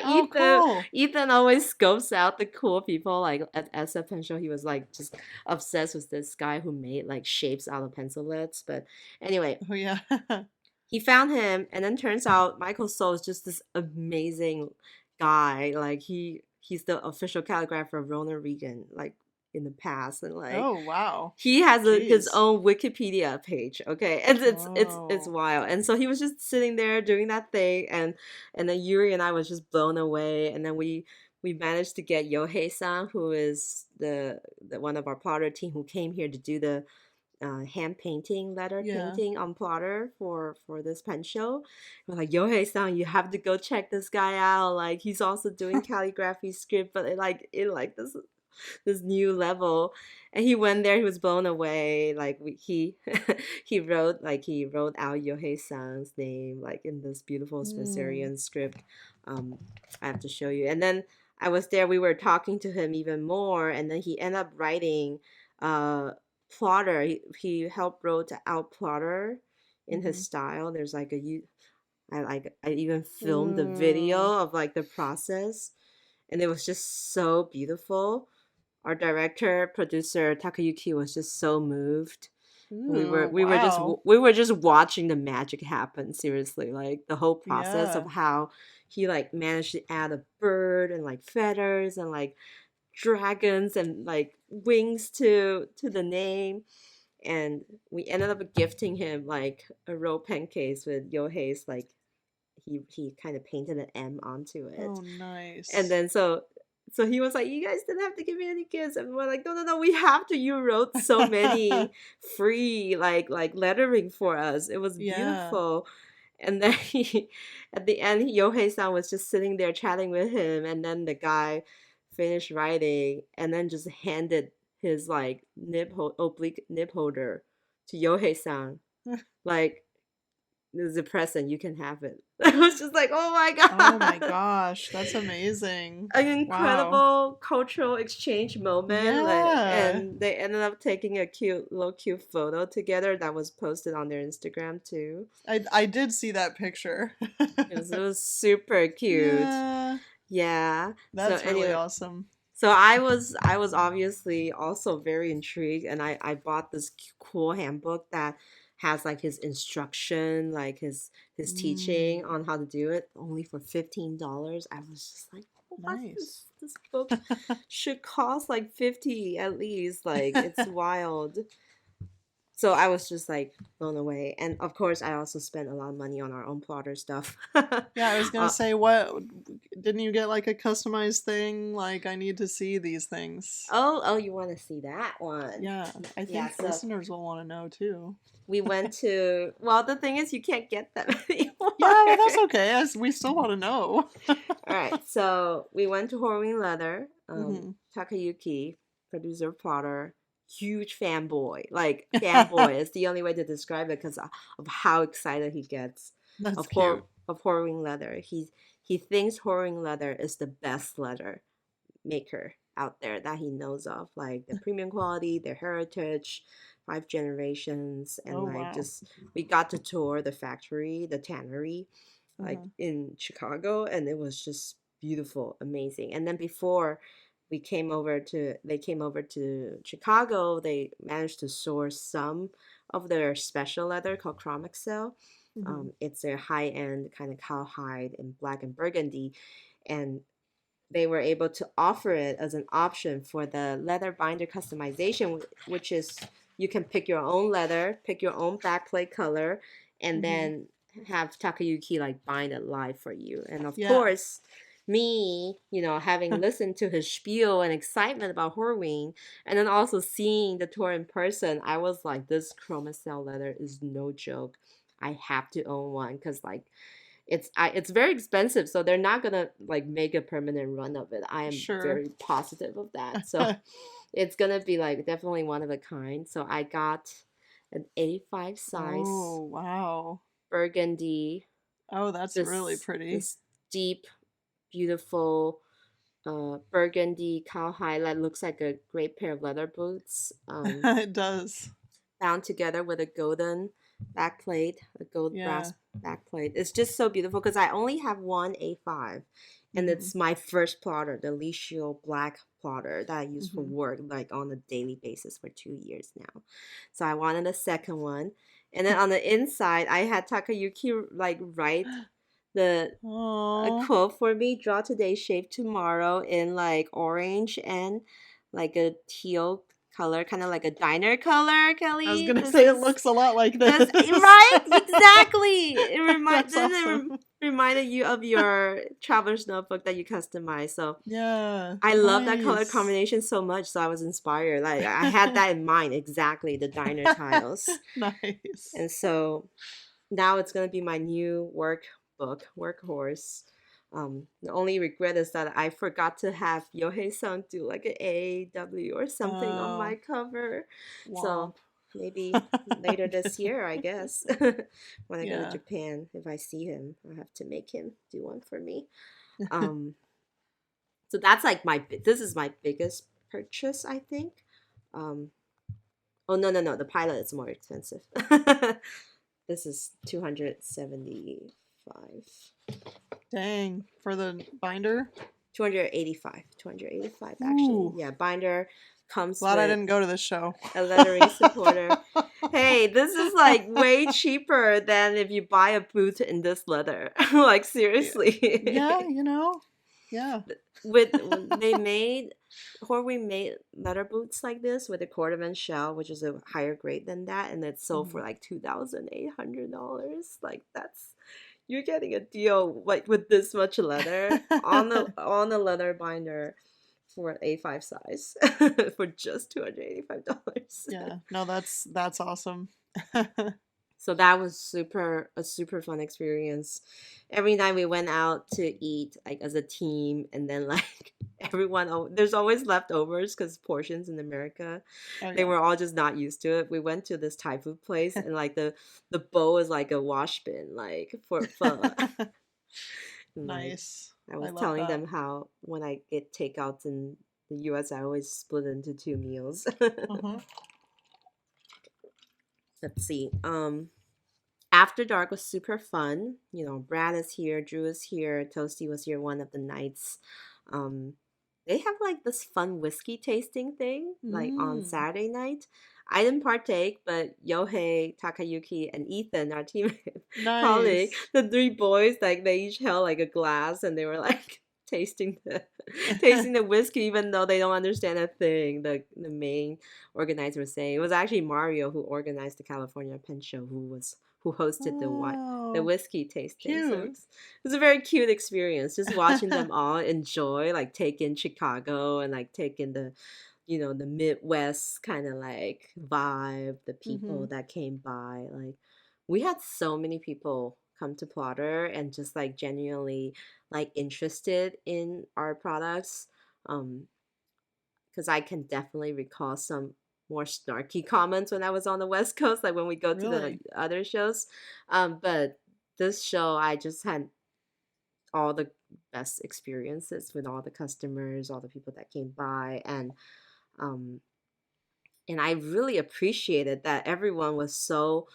Oh, Ethan cool. Ethan always scopes out the cool people. Like at SF Pen Show, he was like just obsessed with this guy who made like shapes out of pencil leads. But anyway, Oh, yeah. he found him, and then turns out Michael Soul is just this amazing guy. Like he's the official calligrapher of Ronald Reagan, like in the past, and like Oh, wow. he has his Jeez. own Wikipedia page. Okay, and it's Oh. wild. And so he was just sitting there doing that thing, and then Yuri and I was just blown away. And then we managed to get Yohei-san, who is the one of our plotter team who came here to do the hand painting, letter Yeah. painting on plotter for this pen show. We're like, Yohei-san, you have to go check this guy out. Like he's also doing calligraphy script, but it like this new level. And he went there, he was blown away. Like he he wrote out Yohei-san's name like in this beautiful Mm. Spencerian script. I have to show you. And then I was there, we were talking to him even more, and then he ended up writing uh plotter. He helped wrote out plotter in his Mm-hmm. style. There's like I even filmed the Ooh. video of like the process, and it was just so beautiful. Our director, producer Takayuki was just so moved. Ooh, We wow. we were just watching the magic happen, seriously. Like the whole process of Yeah. how he like managed to add a bird and like feathers and like dragons and like wings to the name. And we ended up gifting him like a row pen case with Yohei's like he kind of painted an M onto it. Oh, And nice. then so he was like, "You guys didn't have to give me any gifts." And we're like, "No, we have to. You wrote so many free like lettering for us. It was Yeah. beautiful." And then at the end, Yohei-san was just sitting there chatting with him, and then the guy finished writing, and then just handed his like oblique nib holder to Yohei-san, like, "This is a present. You can have it." I was just like, "Oh my Oh my god!" gosh, that's amazing. An Wow. incredible cultural exchange moment, like, Yeah. and they ended up taking a cute photo together that was posted on their Instagram too. I did see that picture. It was super cute. Yeah. Yeah. So That's really anyway, awesome. so I was obviously also very intrigued, and I bought this cool handbook that has like his instruction, like his teaching Mm, on how to do it, only for $15. I was just like, what? nice. This book should cost like 50 at least. Like it's wild. So I was just like blown away, and of course I also spent a lot of money on our own plotter stuff. Yeah, I was gonna uh, say, what didn't you get like a customized thing? Like, I need to see these things. oh, you want to see that one? Yeah, I Yeah. think So listeners will want to know too. we went to, well, the thing is you can't get them anymore. Yeah, well, that's okay. As we still want to know. All right, so we went to Horween Leather. Hmm. Takayuki, producer plotter, huge fanboy, like fanboy is the only way to describe it because of how excited he gets That's of cute. Horween Leather. He thinks Horween Leather is the best leather maker out there that he knows of, like the premium quality, their heritage, 5 generations, and Oh like wow. just we got to tour the factory, the tannery, like Hmm. in Chicago, and it was just beautiful, amazing. And then before they came over to Chicago, they managed to source some of their special leather called Chromexcel, Mm-hmm. It's a high-end kind of cowhide in black and burgundy, and they were able to offer it as an option for the leather binder customization, which is you can pick your own leather, pick your own backplate color, and Mm-hmm. then have Takayuki like bind it live for you. And of Yeah. course, me, having listened to his spiel and excitement about Horween, and then also seeing the tour in person, I was like, this chromacell leather is no joke. I have to own one because like it's very expensive, so they're not gonna like make a permanent run of it. I am Sure. very positive of that. So it's gonna be like definitely one of a kind. So I got an 85 size Oh, wow. burgundy, Oh, that's really this pretty. this deep, beautiful burgundy cowhide that looks like a great pair of leather boots. It does. Bound together with a golden backplate, a gold Yeah. brass backplate. It's just so beautiful because I only have one A5, and Mm-hmm. it's my first plotter, the Licio black plotter that I use for Mm-hmm. work like on a daily basis for 2 years now. So I wanted a second one. And then on the inside, I had Takayuki like write the a Oh, quote for me, draw today, shave tomorrow in like orange and like a teal color, kind of like a diner color, I was Kelly. gonna This say it is looks a lot like this this. right? Exactly. It That's awesome. reminded you of your traveler's notebook that you customized. So Yeah, I love that color nice. combination so much, so I was inspired. Like I had that in mind exactly, the diner tiles. Nice. And so now it's gonna be my new workhorse. The only regret is that I forgot to have Yohei-san do like an AW or something on my Oh, cover. So womp. maybe later this year, I guess, when I go to Yeah. Japan, if I see him, I have to make him do one for me. Um, so that's like this is my biggest purchase, I think. Um, oh no, the pilot is more expensive. This is 275. Dang, for the binder. 285 actually. Ooh, Yeah, binder comes glad I with didn't go to this show. a lettering supporter. Hey, this is like way cheaper than if you buy a boot in this leather. Like Yeah, yeah, seriously. yeah. With they made Horween made leather boots like this with a cordovan shell, which is a higher grade than that, and it's sold for Mhm. like $2,800. Like that's you're getting a deal like with this much leather on the leather binder for an A5 size for just $285. Yeah, no, that's awesome. So that was a super fun experience. Every night we went out to eat like as a team, and then like there's always leftovers because portions in America, Oh they yeah. were all just not used to it. We went to this Thai food place, and like the bowl is like a wash bin, like for pho. And like Nice. I I was love telling that. them how when I get takeouts in the US, I always split into two meals. Uh-huh. Let's see. After Dark was super fun. Brad is here, Drew is here, Toasty was here one of the nights. Um, they have like this fun whiskey tasting thing, like on Mm, Saturday night. I didn't partake, but Yohei, Takayuki, and Ethan, our team colleague, nice. the three boys, like they each held like a glass and they were like tasting the tasting the whiskey, even though they don't understand a thing. The main organizer was saying it was actually Mario who organized the California Pen Show, who hosted the Oh, whiskey tasting. So cute. it's a very cute experience just watching them all enjoy, like take in Chicago and like take in the Midwest kind of like vibe, the Mm-hmm. people that came by. Like we had so many people come to Plotter and just like genuinely like interested in our products. Because I can definitely recall some more snarky comments when I was on the West Coast, like when we go to the Really? other shows. But this show, I just had all the best experiences with all the customers, all the people that came by, um, and I really appreciated that everyone was so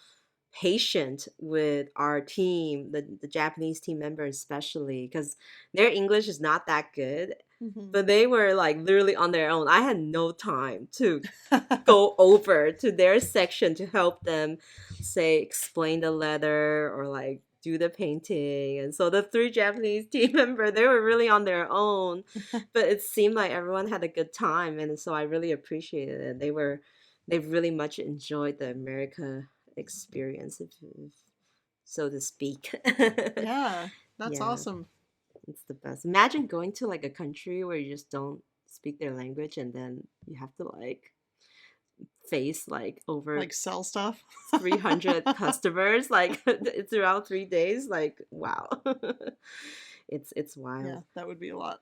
patient with our team, the Japanese team members especially, because their English is not that good. Mhm. but they were like literally on their own. I had no time to go over to their section to help them say explain the letter or like do the painting. And so the three Japanese team member, they were really on their own, but it seemed like everyone had a good time, and so I really appreciated it. They really much enjoyed the America experience, if so to speak. Yeah, that's Yeah, awesome. it's the best. Imagine going to like a country where you just don't speak their language, and then you have to like face like over Like sell stuff. 300 customers like throughout 3 days. Like, wow. It's wild. Yeah, that would be a lot.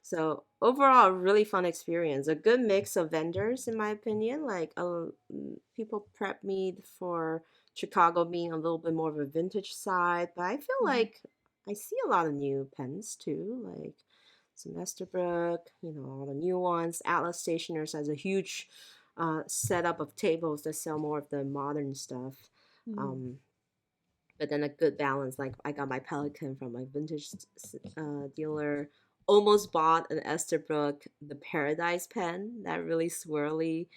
So overall, a really fun experience. A good mix of vendors, in my opinion. Like, people prep me for Chicago being a little bit more of a vintage side, but I feel Mhm. like I see a lot of new pens too, like some Esterbrook, all the new ones. Atlas Stationers has a huge setup of tables that sell more of the modern stuff. Mm. Um, but then a good balance. Like I got my Pelican from my vintage dealer. Almost bought an Esterbrook, the Paradise pen, that really swirly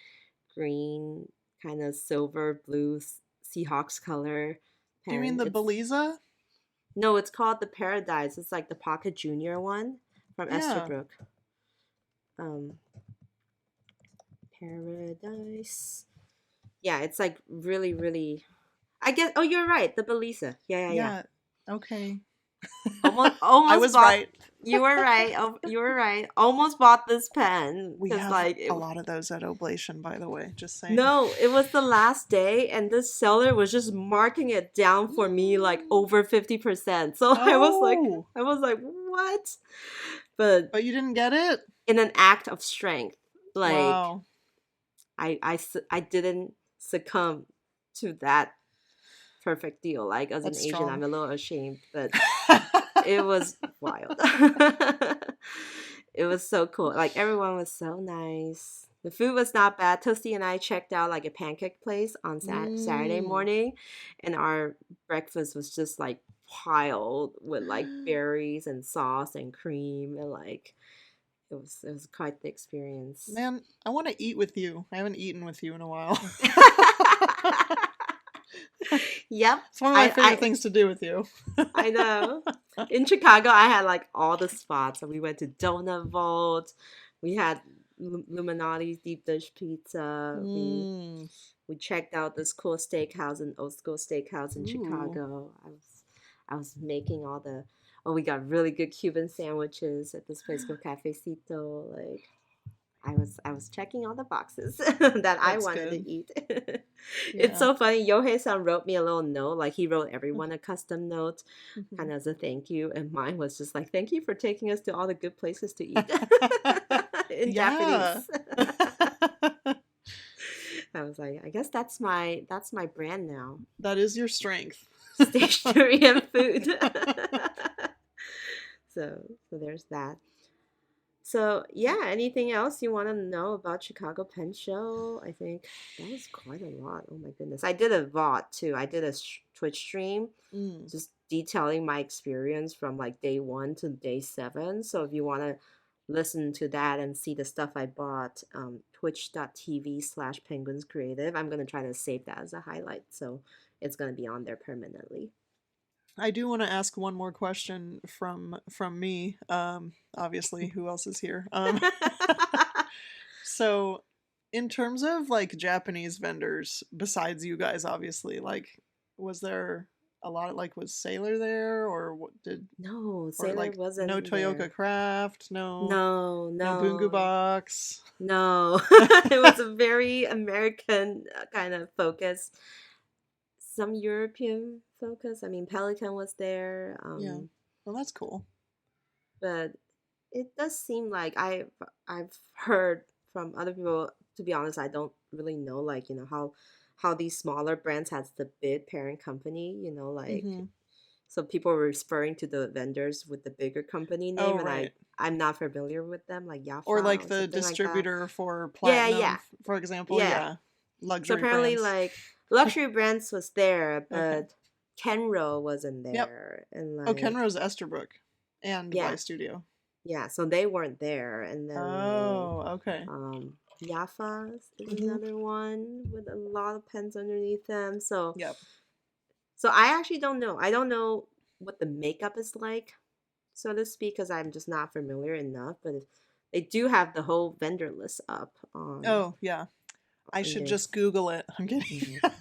green, kind of silver blue Seahawks color Do you mean pen. the It's Beliza? no, it's called the Paradise. It's like the Pocket Junior one from Yeah. Esterbrook. Um, Paradise. Yeah, it's like really, really. I guess. Oh, you're right. The Belisa. Yeah, yeah, yeah. Yeah. Okay. Almost, I almost was bought. right. You were right. Oh, you were right. Almost bought this pen We because, have like, a lot of those at Oblation, by the way. Just saying. no, it was the last day, and this seller was just marking it down for me like over 50%. So Oh, I was like, what? But but you didn't get it? in an act of strength, like Wow. I didn't succumb to that perfect deal. Like as an That's Asian, I'm strong. a little ashamed, but it was wild. It was so cool. Like everyone was so nice. The food was not bad. Toasty and I checked out like a pancake place on Saturday Mm. morning, and our breakfast was just like piled with like berries and sauce and cream, and like it was quite the experience. Man, I want to eat with you. I haven't eaten with you in a while. Yep. It's one of my I, favorite I things to do with you. I know. In Chicago, I had like all the spots. So we went to Donut Vault. We had Luminati's deep dish pizza. We Mm. we checked out this cool steakhouse, an old school steakhouse in Ooh. Chicago. I was making all the. Oh, we got really good Cuban sandwiches at this place called Cafecito. Like I was checking all the boxes that I That's wanted to good. eat. It's Yeah. so funny. Yohei-san wrote me a little note. Like he wrote everyone a custom note, Mhm. kind of as a thank you, and mine was just like, "Thank you for taking us to all the good places to eat." In Yeah. Japanese. I was like, I guess that's my brand now. That is your strength. Stationery and food. So there's that. So yeah, anything else you want to know about Chicago Pen Show? I think that was quite a lot. Oh my goodness. I did a VOD too. I did a Twitch stream Mm. just detailing my experience from like day 1 to day 7. So if you want to listen to that and see the stuff I bought, twitch.tv/penguins creative. I'm going to try to save that as a highlight. So it's going to be on there permanently. I do want to ask one more question from me. Obviously, who else is here? So in terms of like Japanese vendors, besides you guys, obviously, like, was there a lot of like was Sailor there, or what did No, or Sailor like no wasn't Toyooka there. Craft, no No, no Bungu no. Box. No, it was a very American kind of focus, some European focus. I mean, Pelican was there, Yeah, well that's cool. but it does seem like I've heard from other people. To be honest, I don't really know, like how these smaller brands has the big parent company. Like Mm-hmm. so people were referring to the vendors with the bigger company Oh name, and right. I'm not familiar with them, like Or Yafa like or the something like that. distributor for Yeah, Platinum, yeah, for example. yeah. Yeah, So luxury apparently, brands. like luxury brands was there, Okay. but Kenro wasn't Yep. there, and Oh, like Kenro's Esterbrook and yeah, Y Studio. Yeah, so they weren't there. And then Oh, okay. Yafa is Hmm. another one with a lot of pens underneath them. So Yep. I actually don't know. I don't know what the makeup is like, so to speak, because I'm just not familiar enough. But they do have the whole vendor list up Oh, yeah. I on should their. just Google it. I'm kidding. Mhm.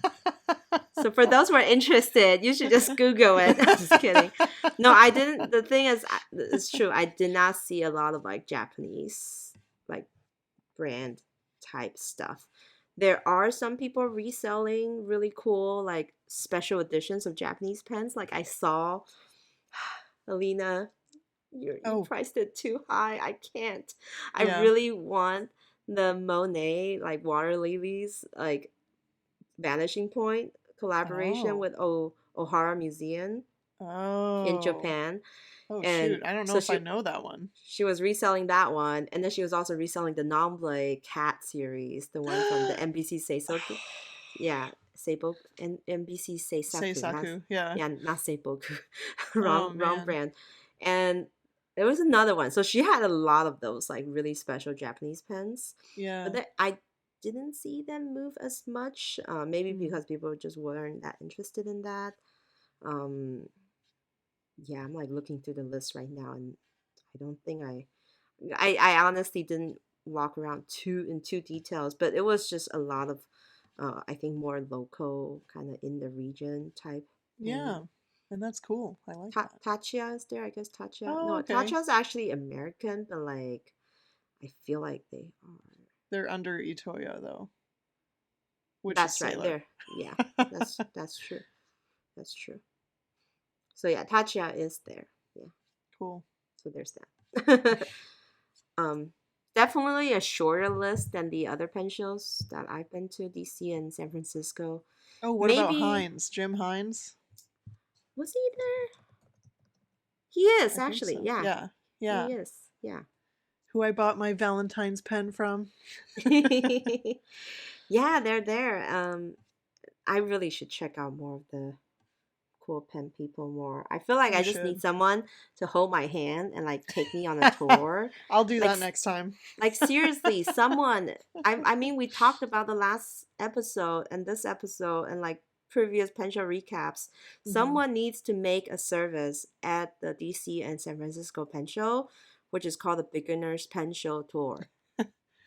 So for those who are interested, you should just Google it. I'm just kidding. No, I didn't. The thing is, it's true. I did not see a lot of like Japanese like brand type stuff. There are some people reselling really cool like special editions of Japanese pens. Like I saw Alina, you Oh, priced it too high. I can't. I yeah. really want the Monet like water lilies like vanishing point collaboration Oh. with Ohara Museum in Oh. Japan. Oh, And shoot. I don't know so if I know that one. she was reselling that one, and then she was also reselling the Nomble Cat series, the one from the NBC Seisoku. Yeah, Seiboku and NBC Seisaku, not Seisaku. Yeah. yeah, not Seiboku, Oh, wrong man. brand. And there was another one, so she had a lot of those like really special Japanese pens, but Yeah. then I didn't see them move as much. Maybe Mm. because people just weren't that interested in that. Um, yeah, I'm like looking through the list right now, and I don't think I honestly didn't walk around too details, but it was just a lot of I think more local kind of in the region type pen. Yeah. And that's cool. I like that. Tachia is there, I guess. Tachia, Oh, no, okay. Tachia is actually American, but like I feel like they are. They're under Itoya, though, which is That's right Sailor. there. Yeah, that's true. That's true. So yeah, Tachia is there. Yeah, Cool. so there's that. Um, Definitely a shorter list than the other pen shows that I've been to, DC and San Francisco. Oh, what about Maybe Heinz? Jim Heinz? was he there? He is I think actually, so. yeah, Yeah. Yeah. he is, yeah, Who I bought my Valentine's pen from. yeah. They're there. I really should check out more of the cool pen people more. I feel like I You just need should. someone to hold my hand and like take me on a tour. I'll do Like that next time. Like seriously, someone I mean we talked about the last episode and this episode and like previous pen show recaps. Hmm. Someone needs to make a service at the DC and San Francisco pen show, which is called the Beginners Pen Show Tour.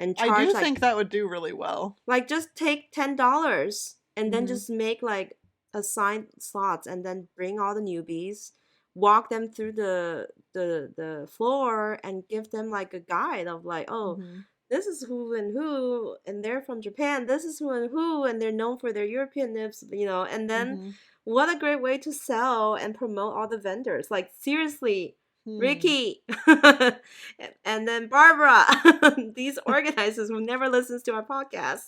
And I charge do think that would do really well. like just take $10 and then Hmm. just make like assigned slots and then bring all the newbies, walk them through the floor and give them like a guide of like, oh, Hmm. this is who and they're from Japan, this is who and they're known for their European nips, and then Hmm. what a great way to sell and promote all the vendors. Like seriously, Hmm. Ricky, and then Barbara, these organizers who never listens to our podcast.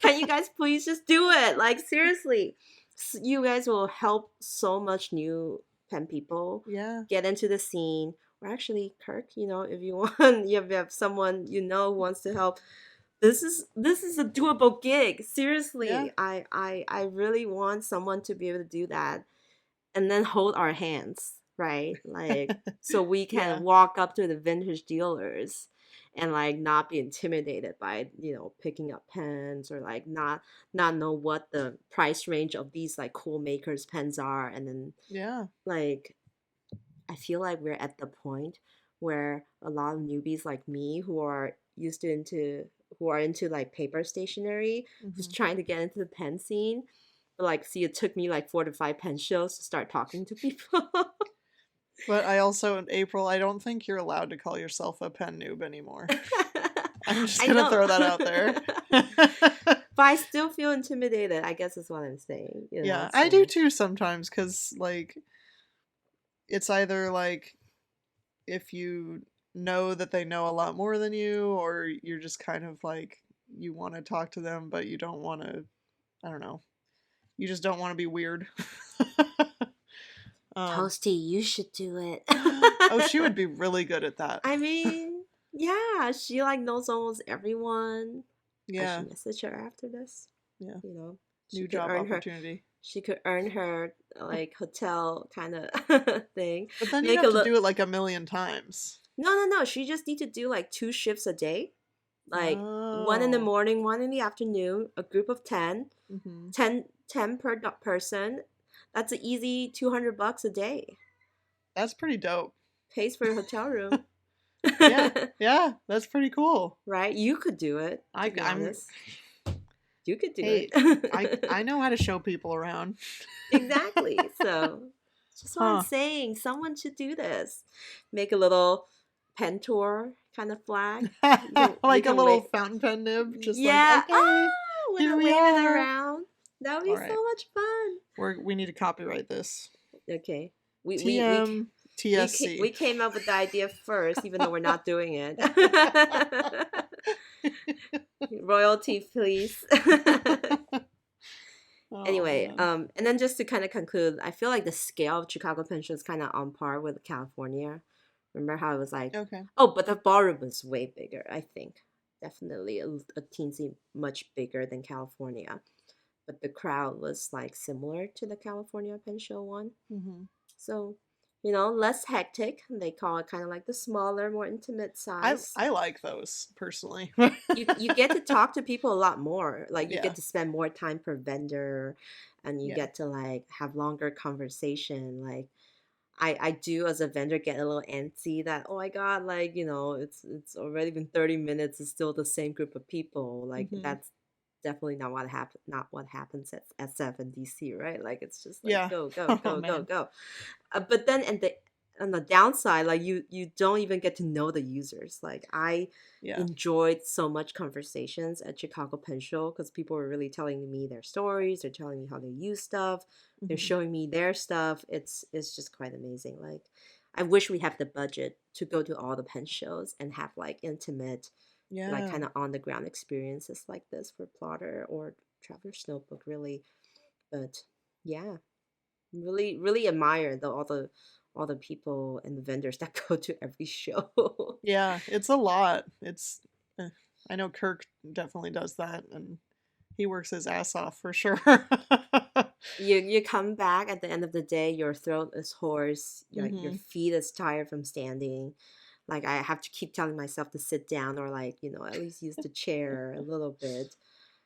Can you guys please just do it? Like seriously, you guys will help so much new pen people Yeah. get into the scene. Or actually, Kirk, if you want, you have someone who wants to help. This is a doable gig. Yeah. Seriously, I really want someone to be able to do that and then hold our hands, right? Like so we can Yeah. walk up to the vintage dealers and like not be intimidated by picking up pens or like not know what the price range of these like cool makers pens are. And then Yeah. like I feel like we're at the point where a lot of newbies like me who are into like paper stationery, who's Hmm. trying to get into the pen scene. But like, see, it took me like 4 to 5 pen shows to start talking to people. But I also, in April, I don't think you're allowed to call yourself a pen noob anymore. I'm just I gonna know. throw that out there. But I still feel intimidated, I guess is what I'm saying, Yeah, I do so. too sometimes, because, like, it's either, like, if you know that they know a lot more than you, or you're just kind of, like, you want to talk to them, but you don't want to, I don't know, you just don't want to be weird. um, Toasty, you should do it. oh, she would be really good at that. I mean, yeah, she like knows almost everyone. I Yeah, should message her after this. yeah. You know, she New could job earn her. opportunity. She could earn her like hotel kind of thing. But then you'd Make have a to look. do it like a million times. No. She just need to do like 2 shifts a day, like one in the Oh. morning, one in the afternoon. A group of 10, Hmm. 10 per person. That's an easy $200 a day. That's pretty dope. Pays for your hotel room. Yeah. Yeah. That's pretty cool. Right? You could do it, to be I'm. honest. You could do Hey, I it. know how to show people around. Exactly. So, just what I'm Huh. saying. Someone should do this. Make a little pen tour kind of flag. We Like a can little wait. fountain pen nib, just like, Yeah. okay, Oh, with here the we waving are. around. That would be All right, so much fun. we need to copyright this. Okay. We we we TM we TSC. came up with the idea first, even though we're not doing it. Royalty, please. Oh Anyway, man. and then just to kind of conclude, I feel like the scale of Chicago Pen Show is kind of on par with California. Remember how it was like, Okay. oh, but the ballroom was way bigger, I think. Definitely a teensy much bigger than California. But the crowd was like similar to the California Pen Show one. Hmm. So, less hectic. They call it kind of like the smaller, more intimate size. I like those personally. You get to talk to people a lot more. Like you Yeah. get to spend more time per vendor, and you Yeah. get to like have longer conversation. Like I do as a vendor get a little antsy that, oh my god, like it's already been 30 minutes. It's still the same group of people. Like Hmm. that's definitely not what happens at SF&DC, right? Like it's just like Yeah. go go Oh go go man. go. But then on the downside, like you don't even get to know the users. Like I Yeah. enjoyed so much conversations at Chicago Pen Show because people were really telling me their stories. They're telling me how they use stuff. They're Hmm. showing me their stuff. It's just quite amazing. Like I wish we have the budget to go to all the pen shows and have like intimate, like Yeah. kind of on the ground experiences like this for Plotter or Traveler's Notebook, really. But yeah, really really admire all the people and the vendors that go to every show. Yeah. It's a lot. Eh, I know Kirk definitely does that, and he works his ass off for sure. You come back at the end of the day, your throat is hoarse, your Hmm. feet is tired from standing. Like I have to keep telling myself to sit down or like at least use the chair a little bit.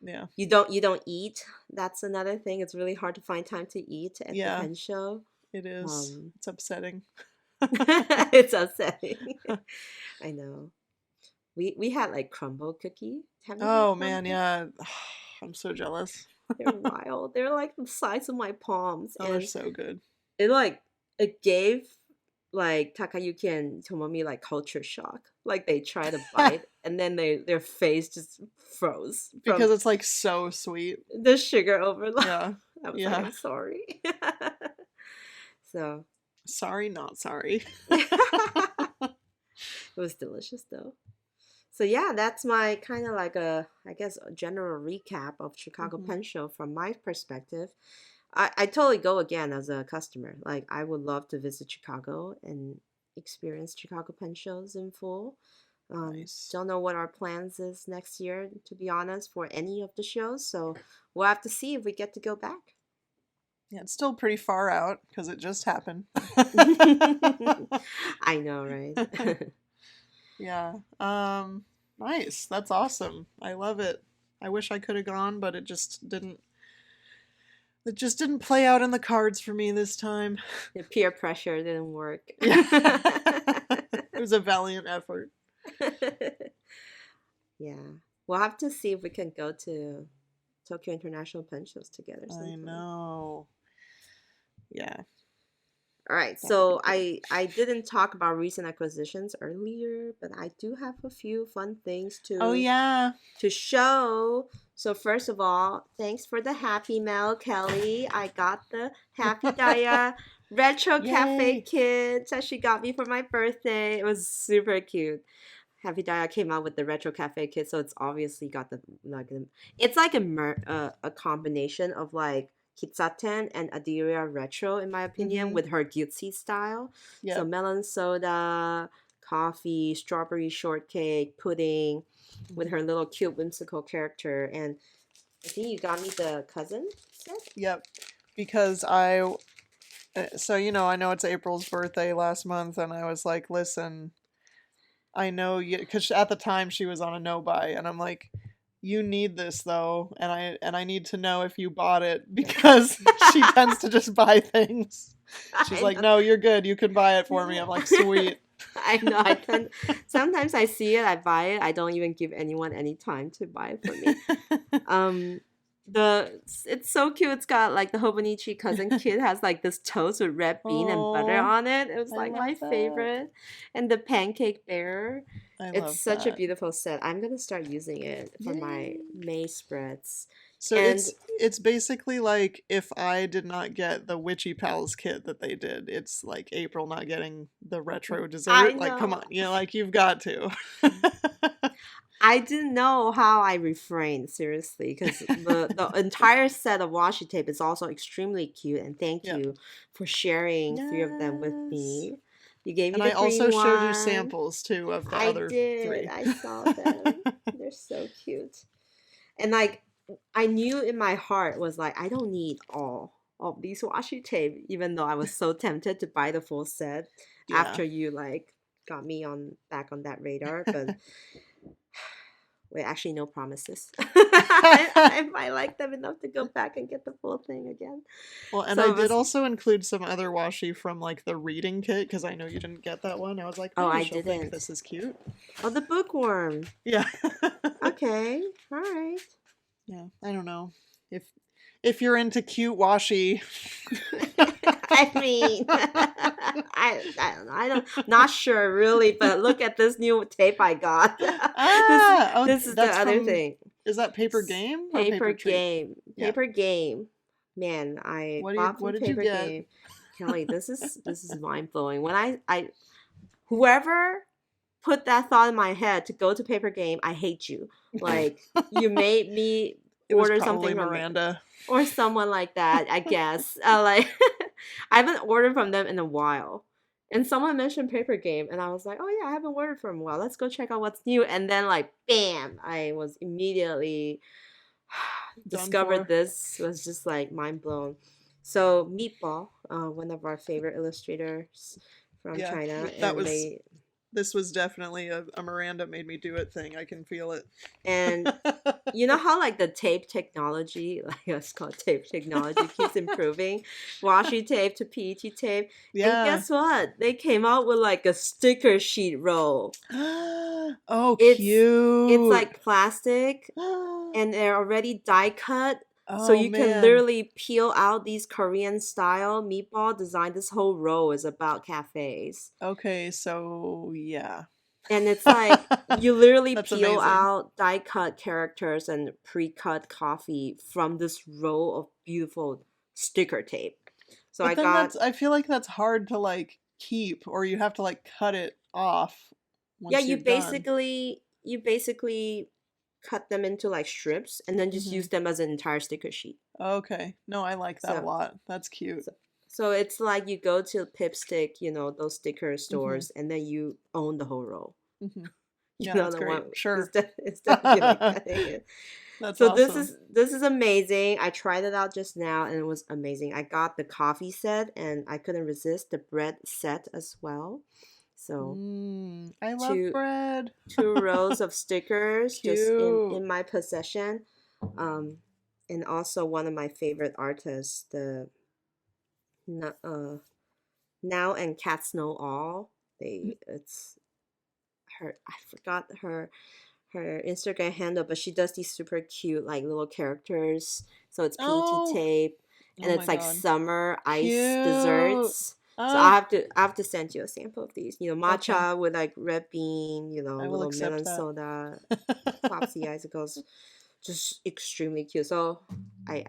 Yeah. You don't eat. That's another thing. It's really hard to find time to eat at the Yeah. pen show. It is. um It's upsetting. it's upsetting. I know. We had like crumble cookie. Have you had Oh man, crumble? yeah. I'm so jealous. They're wild. They're like the size of my palms, Oh, they're and so good. it gave like Takayuki and Tomomi like culture shock. Like they try to bite, and then their face just froze Because from it's like so sweet. the sugar overload. Yeah. I was like, Yeah. I'm sorry. So Sorry, not sorry. it was delicious though. So yeah, that's my kind of like I guess a general recap of Chicago Hmm. Pen Show from my perspective. I totally go again as a customer. Like I would love to visit Chicago and experience Chicago Pen Shows in full. Nice. Don't know what our plans is next year, to be honest, for any of the shows. So we'll have to see if we get to go back. Yeah, it's still pretty far out because it just happened. I know, right? Yeah. Nice. That's awesome. I love it. I wish I could have gone, but it just didn't play out in the cards for me this time. The peer pressure didn't work. Yeah. It was a valiant effort. Yeah. We'll have to see if we can go to Tokyo International Pen Shows together I sometime. know. Yeah. All right. That would be So cool. I didn't talk about recent acquisitions earlier, but I do have a few fun things Oh yeah. to show. So first of all, thanks for the happy mail, Kelly. I got the Happy Daya Retro Cafe Yay. kit that she got me for my birthday. It was super cute. Happy Daya came out with the Retro Cafe kit, so it's obviously got it's like a combination of like Kitsaten and Adiria Retro, in my opinion, Mm-hmm. with her Gyutsi style. So Yep. melon soda, coffee, strawberry shortcake, pudding, with Mhm. her little cute whimsical character. And I think you got me the cousin set. Yep. Because so I know it's April's birthday last month, and I was like, listen, I know, because at the time she was on a no buy, and I'm like, you need this though, and I need to know if you bought it because she tends to just buy things. She's I like, no, you're good. You can buy it for me. I'm like, know. sweet. I know. I tend sometimes I see it, I buy it. I don't even give anyone any time to buy it for me. Um, it's so cute. It's got like the Hobonichi cousin kid has like this toast with red bean and butter Oh, on it. It was I like my love that. favorite. And the pancake bear. I It's love such a that. beautiful set. I'm gonna start using it for my Yay. May spreads. So And it's basically like if I did not get the Witchy Pals kit that they did, it's like April not getting the retro I dessert. Like, come know on, like you've got to. I didn't know how I refrained, seriously, because the entire set of washi tape is also extremely cute. And thank Yep. you for sharing three of them with Yes. me. You gave me And the I also green showed you one. samples too of the I other did. three. I saw them. They're so cute. And like, I knew in my heart was like, I don't need all of these washi tape, even though I was so tempted to buy the full set Yeah. after you like got me on back on that radar. But wait, actually, no promises. I might like them enough to go back and get the full thing again. Well, and I So it did was, also include some other washi from like the reading kit because I know you didn't get that one. I was like, oh, maybe I she'll think didn't. this is cute. Oh, the bookworm. Yeah. Okay, all right. Yeah, I don't know. If you're into cute washi. I mean, I don't know. I don't, not sure really, but look at this new tape I got. this Oh, this is the that's other from, thing. is that Paper Game or Paper Paper Treat? game. Yeah. Paper game. Man, I bought What from did you Paper get? Game. Kelly, this is mind blowing. When I whoever put that thought in my head to go to Paper Game, I hate you. Like you made me It was order probably something from them Miranda. or someone like that, I guess. Like I haven't ordered from them in a while. And someone mentioned Paper Game, and I was like, "Oh yeah, I haven't ordered from a while. Let's go check out what's new." And then, like, bam! I was immediately Done discovered for. this. Was just like mind blown. So Meatball, one of our favorite illustrators from Yeah, China, that and was, they this was definitely a Miranda made me do it thing. I can feel it. and you know how like the tape technology, like it's called tape technology, keeps improving, washi tape to PET tape, and Yeah. guess what? They came out with like a sticker sheet roll. Oh, It's cute. like plastic, and they're already die cut. So Oh you can man. literally peel out these Korean style meatball design. This whole row is about cafes. Okay, so yeah. And it's like you literally That's peel amazing. out die cut characters and pre cut coffee from this row of beautiful sticker tape. So I But then got, I feel like that's hard to like keep, or you have to like cut it off yeah, once you're done. you basically cut them into like strips and then just Hmm. use them as an entire sticker sheet. Okay. No, I like that a So lot. That's cute. so, so it's like you go to Pipstick, those sticker Hmm. stores, and then you own the whole row. Hmm. You Yeah, know that's the one great. Sure. it's definitely like that. That's So this awesome. is this is amazing. I tried it out just now and it was amazing. I got the coffee set and I couldn't resist the bread set as well. So I love two bread. two rows of stickers just in Cute. my possession. Um and also one of my favorite artists, the Now and Cats Know All. It's her, I forgot her Instagram handle, but she does these super cute like little characters. So it's PET Oh, tape and oh it's my like god. summer ice Cute. desserts. So Ah, I have to send you a sample of these. okay. Matcha with like red bean, I will little accept melon that. soda, popsy icicles, just extremely cute. So I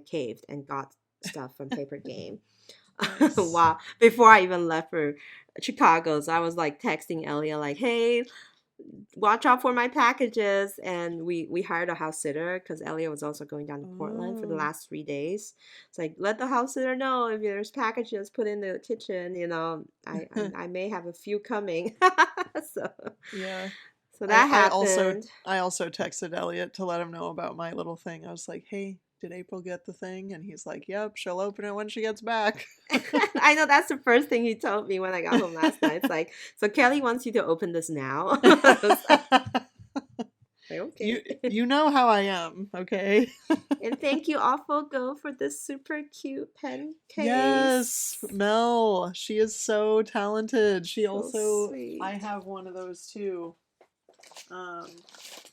caved and got stuff from Paper Game. Nice. Wow. Before I even left for Chicago, so I was like texting Elia like, "Hey, watch out for my packages." And we hired a house sitter because Elia was also going down to Portland for the Oh. last 3 days. It's like, let the house sitter know if there's packages put in the kitchen. I may have a few coming. so Yeah. so that I also happened. I also texted Elliot to let him know about my little thing. I was like, "Hey, did April get the thing? And he's like, yep, she'll open it when she gets back. I know that's the first thing he told me when I got home last night. It's like, so Kelly wants you to open this now. Like, you okay. you know how I am, okay? And thank you, Awful Go, for this super cute pen case. Yes, Mel. She is so talented. She So also, sweet. I have one of those too.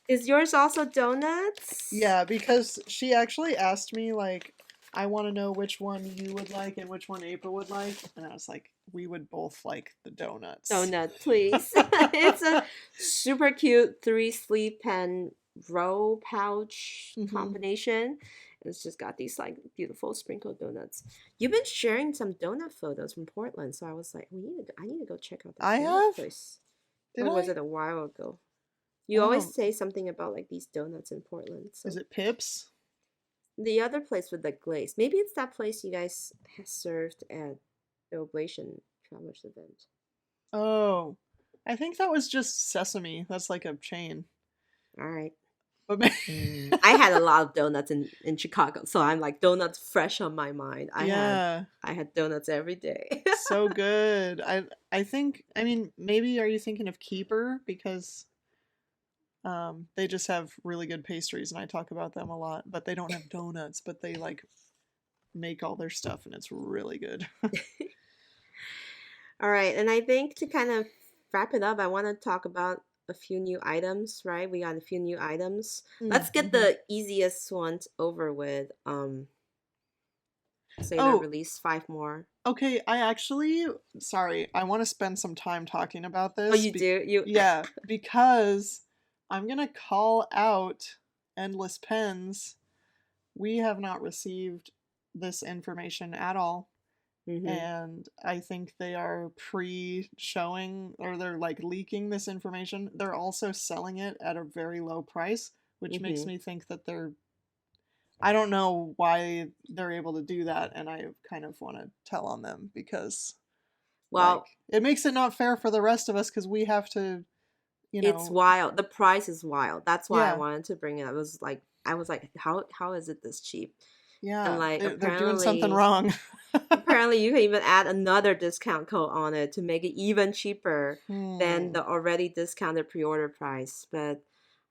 Is yours also donuts? Yeah, because she actually asked me, like, I want to know which one you would like and which one April would like. And I was like, we would both like the donuts. Donut, please. It's a super cute 3-sleeve pen row pouch combination. It's just got these like beautiful sprinkled donuts. You've been sharing some donut photos from Portland, so I was like, I need to go check out that I donut have? place. Did Or was I? it a while ago? You always say something about like these donuts in Portland. So. Is it Pips? The other place with the glaze. Maybe it's that place you guys have served at the Oblation Travelers event. Oh, I think that was just Sesame. That's like a chain. All right. But I had a lot of donuts in Chicago, so I'm like donuts fresh on my mind. I had donuts every day. So good. I think, I mean, maybe are you thinking of Keeper, because they just have really good pastries and I talk about them a lot, but they don't have donuts, but they like make all their stuff and it's really good. All right, and I think to kind of wrap it up, I want to talk about a few new items, right? We got a few new items. Let's get the easiest ones over with. Sailor released 5 more. Okay, sorry, I want to spend some time talking about this. Oh, you do? Yeah, because I'm gonna call out Endless Pens. We have not received this information at all. And I think they are pre-showing, or they're like leaking this information. They're also selling it at a very low price, which makes me think that I don't know why they're able to do that, and I kind of want to tell on them because, well, it makes it not fair for the rest of us because we have to, It's wild. The price is wild. That's why I wanted to bring it up. I was like, how is it this cheap? Yeah, and like they're doing something wrong. Apparently, you can even add another discount code on it to make it even cheaper than the already discounted pre-order price. But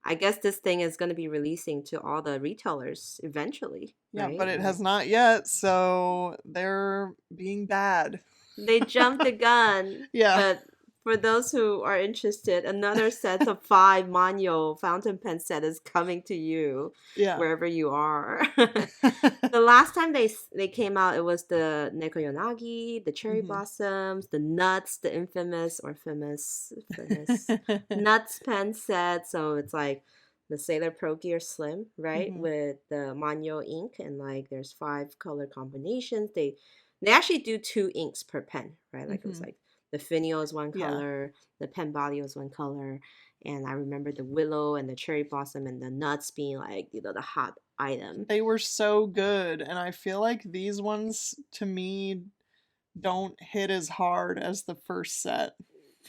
I guess this thing is going to be releasing to all the retailers eventually. Yeah, right? But it has not yet, so they're being bad. They jumped the gun. Yeah. But for those who are interested, another set of 5 Manyo fountain pen set is coming to you wherever you are. The last time they came out, it was the Nekoyonagi, the cherry blossoms, the nuts, the infamous nuts pen set. So it's like the Sailor Pro Gear Slim, right? With the Manyo ink, and like there's 5 color combinations. They actually do 2 inks per pen, right? Like it was like the finial is one color, the pen body was one color, and I remember the willow and the cherry blossom and the nuts being like, the hot item. They were so good, and I feel like these ones, to me, don't hit as hard as the first set.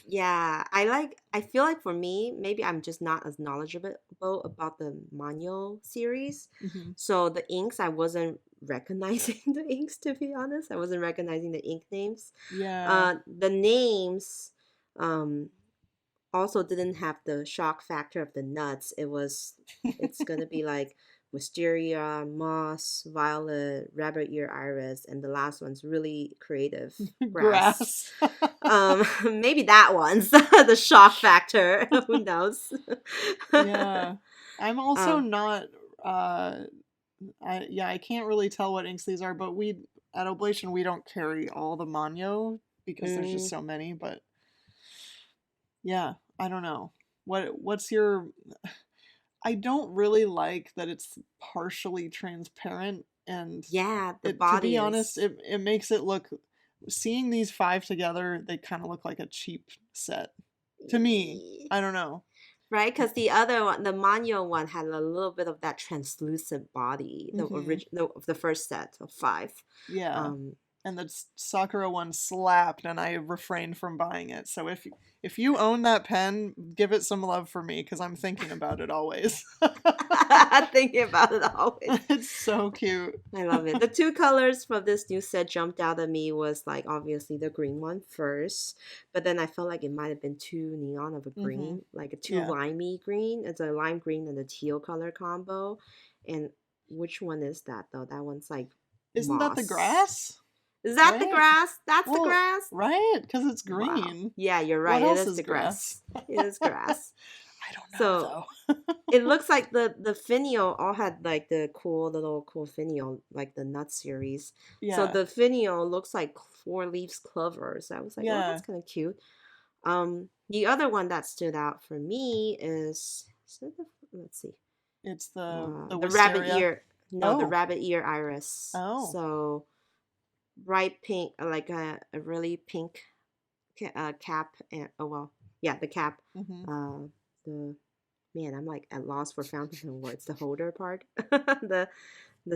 Yeah, I feel like for me, maybe I'm just not as knowledgeable about the Manyo series. So the inks, I wasn't recognizing the inks, to be honest. I wasn't recognizing the ink names. Yeah. The names also didn't have the shock factor of the nuts. It's gonna be like wisteria, moss, violet, rabbit ear iris, and the last one's really creative, grass. Maybe that one's the shock factor. Who knows? Yeah, I'm also not. I can't really tell what inks these are, but we at Oblation we don't carry all the Manyo because there's just so many. But yeah, I don't know. What's your? I don't really like that it's partially transparent, and the body. To be honest, it makes it look. Seeing these 5 together, they kind of look like a cheap set to me. I don't know. Right, because the other one, the Manyo one, had a little bit of that translucent body. The original, the first set of 5. Yeah. and the Sakura one slapped, and I refrained from buying it. So if you own that pen, give it some love for me because I'm thinking about it always. Thinking about it always. It's so cute. I love it. The two colors from this new set jumped out at me was like obviously the green one first, but then I felt like it might have been too neon of a green, like a too Yeah. limey green. It's a lime green and a teal color combo. And which one is that though? That one's like Isn't that the moss. grass? Is that the Right? grass? That's the Well, grass? right, because it's Wow. green. Yeah, you're right. What It else is is the grass? grass. It is grass. I don't know So though. it looks like the finial all had like the little cool finial, like the nut series. So Yeah. the finial looks like 4 leaves clover. So I was like, oh, Yeah. that's kind of cute. The other one that stood out for me is let's see, It's the the rabbit wisteria. ear. No, the Oh. rabbit ear iris. Oh. So bright pink, like a really pink cap, and oh well, yeah, the cap. Mm-hmm. The man, I'm like at loss for fountain pen words. The holder part, the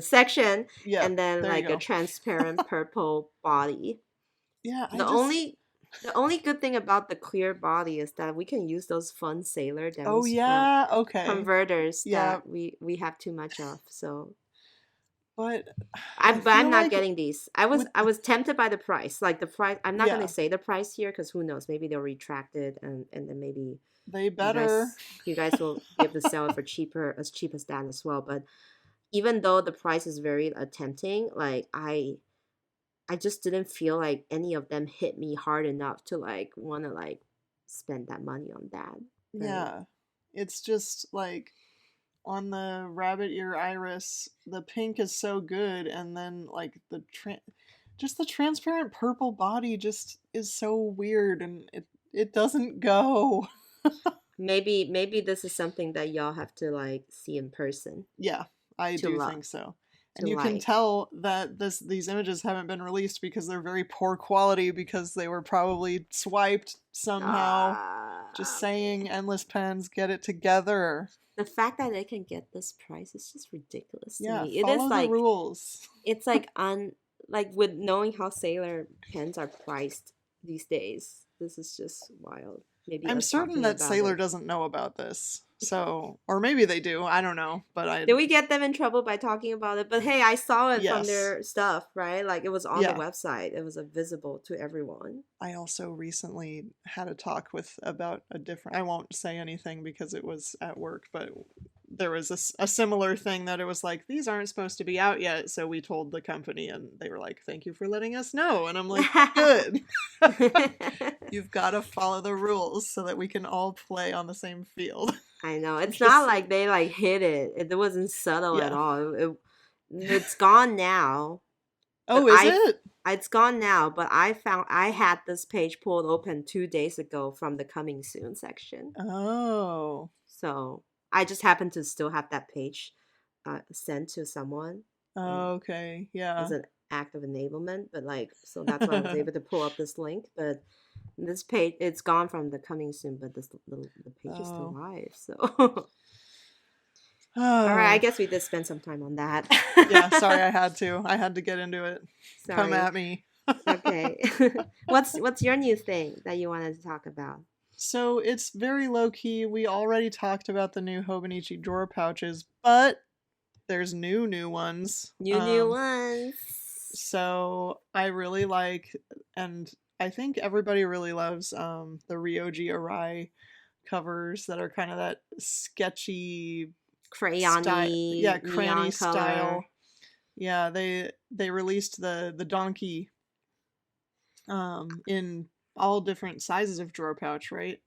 section, Yeah. and then There you like a go. transparent purple body. Yeah. The only good thing about the clear body is that we can use those fun sailor Oh yeah. Okay. converters Yeah. that we have too much of. So But I'm feel not like getting these. I was with tempted by the price. Like the price, I'm not yeah, gonna say the price here because who knows? Maybe they'll retract it, and then maybe they better. you guys will be able to sell it for as cheap as that as well. But even though the price is very tempting, like I just didn't feel like any of them hit me hard enough to like want to like spend that money on that. Right? Yeah. It's just like on the rabbit ear iris, the pink is so good, and then like just the transparent purple body just is so weird, and it doesn't go. Maybe this is something that y'all have to like see in person Yeah, I to do love think so. to And you can like. tell that these images haven't been released because they're very poor quality because they were probably swiped somehow. Just saying, Endless Pens, get it together. The fact that they can get this price is just ridiculous to Yeah, me. It follow is the like rules. it's like like with knowing how sailor pens are priced these days. This is just wild. Maybe I'm us certain talking that about Sailor it. doesn't know about this. So, or maybe they do. I don't know. But Did we get them in trouble by talking about it? But hey, I saw it from yes. their stuff, right? Like it was on the Yeah. website. It was visible to everyone. I also recently had a talk about a different. I won't say anything because it was at work, but there was a similar thing that it was like, these aren't supposed to be out yet. So we told the company, and they were like, thank you for letting us know. And I'm like, good. You've got to follow the rules so that we can all play on the same field. I know. It's Just- not like they like hid it. It wasn't subtle at Yeah. all. It's gone now. Oh, But is it? It's gone now, but I had this page pulled open 2 days ago from the coming soon section. Oh. So I just happened to still have that page sent to someone Okay. Yeah. as an act of enablement. But like, so that's why I was able to pull up this link. But this page, it's gone from the coming soon, but the page is still Oh. live. So. All right, I guess we did spend some time on that. Yeah, sorry, I had to get into it. Sorry. Come at me. Okay. What's your new thing that you wanted to talk about? So it's very low key. We already talked about the new Hobonichi drawer pouches, but there's new ones. New ones. So I really like, and I think everybody really loves the Ryoji Arai covers that are kind of that sketchy Crayon-y, yeah, neon cranny style. color. Yeah, they released the donkey in all different sizes of drawer pouch, right?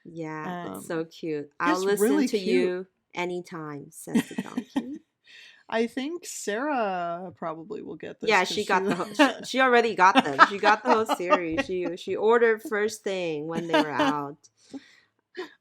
Yeah, it's so cute. I'll it's listen really to cute. you anytime, says the donkey. I think Sarah probably will get this. Yeah, 'cause she got she already got them. She got the whole series. She ordered first thing when they were out.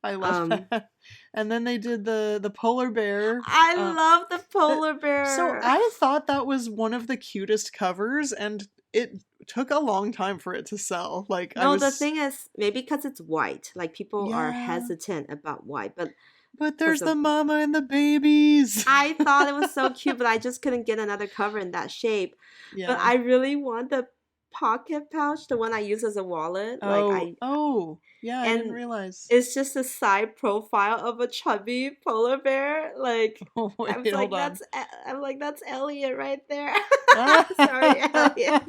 I love that. And then they did the polar bear. I love the polar bear. So I thought that was one of the cutest covers, and it took a long time for it to sell. Like, no, the thing is, maybe because it's white, like people are Yeah. hesitant about white. But there's the- the mama and the babies. I thought it was so cute, but I just couldn't get another cover in that shape. Yeah. But I really want the pocket pouch, the one I use as a wallet. Yeah, I didn't And realize. it's just a side profile of a chubby polar bear. Like Oh, I wait, was like, hold on. I'm like, that's Elliot right there. Oh, Sorry, Elliot.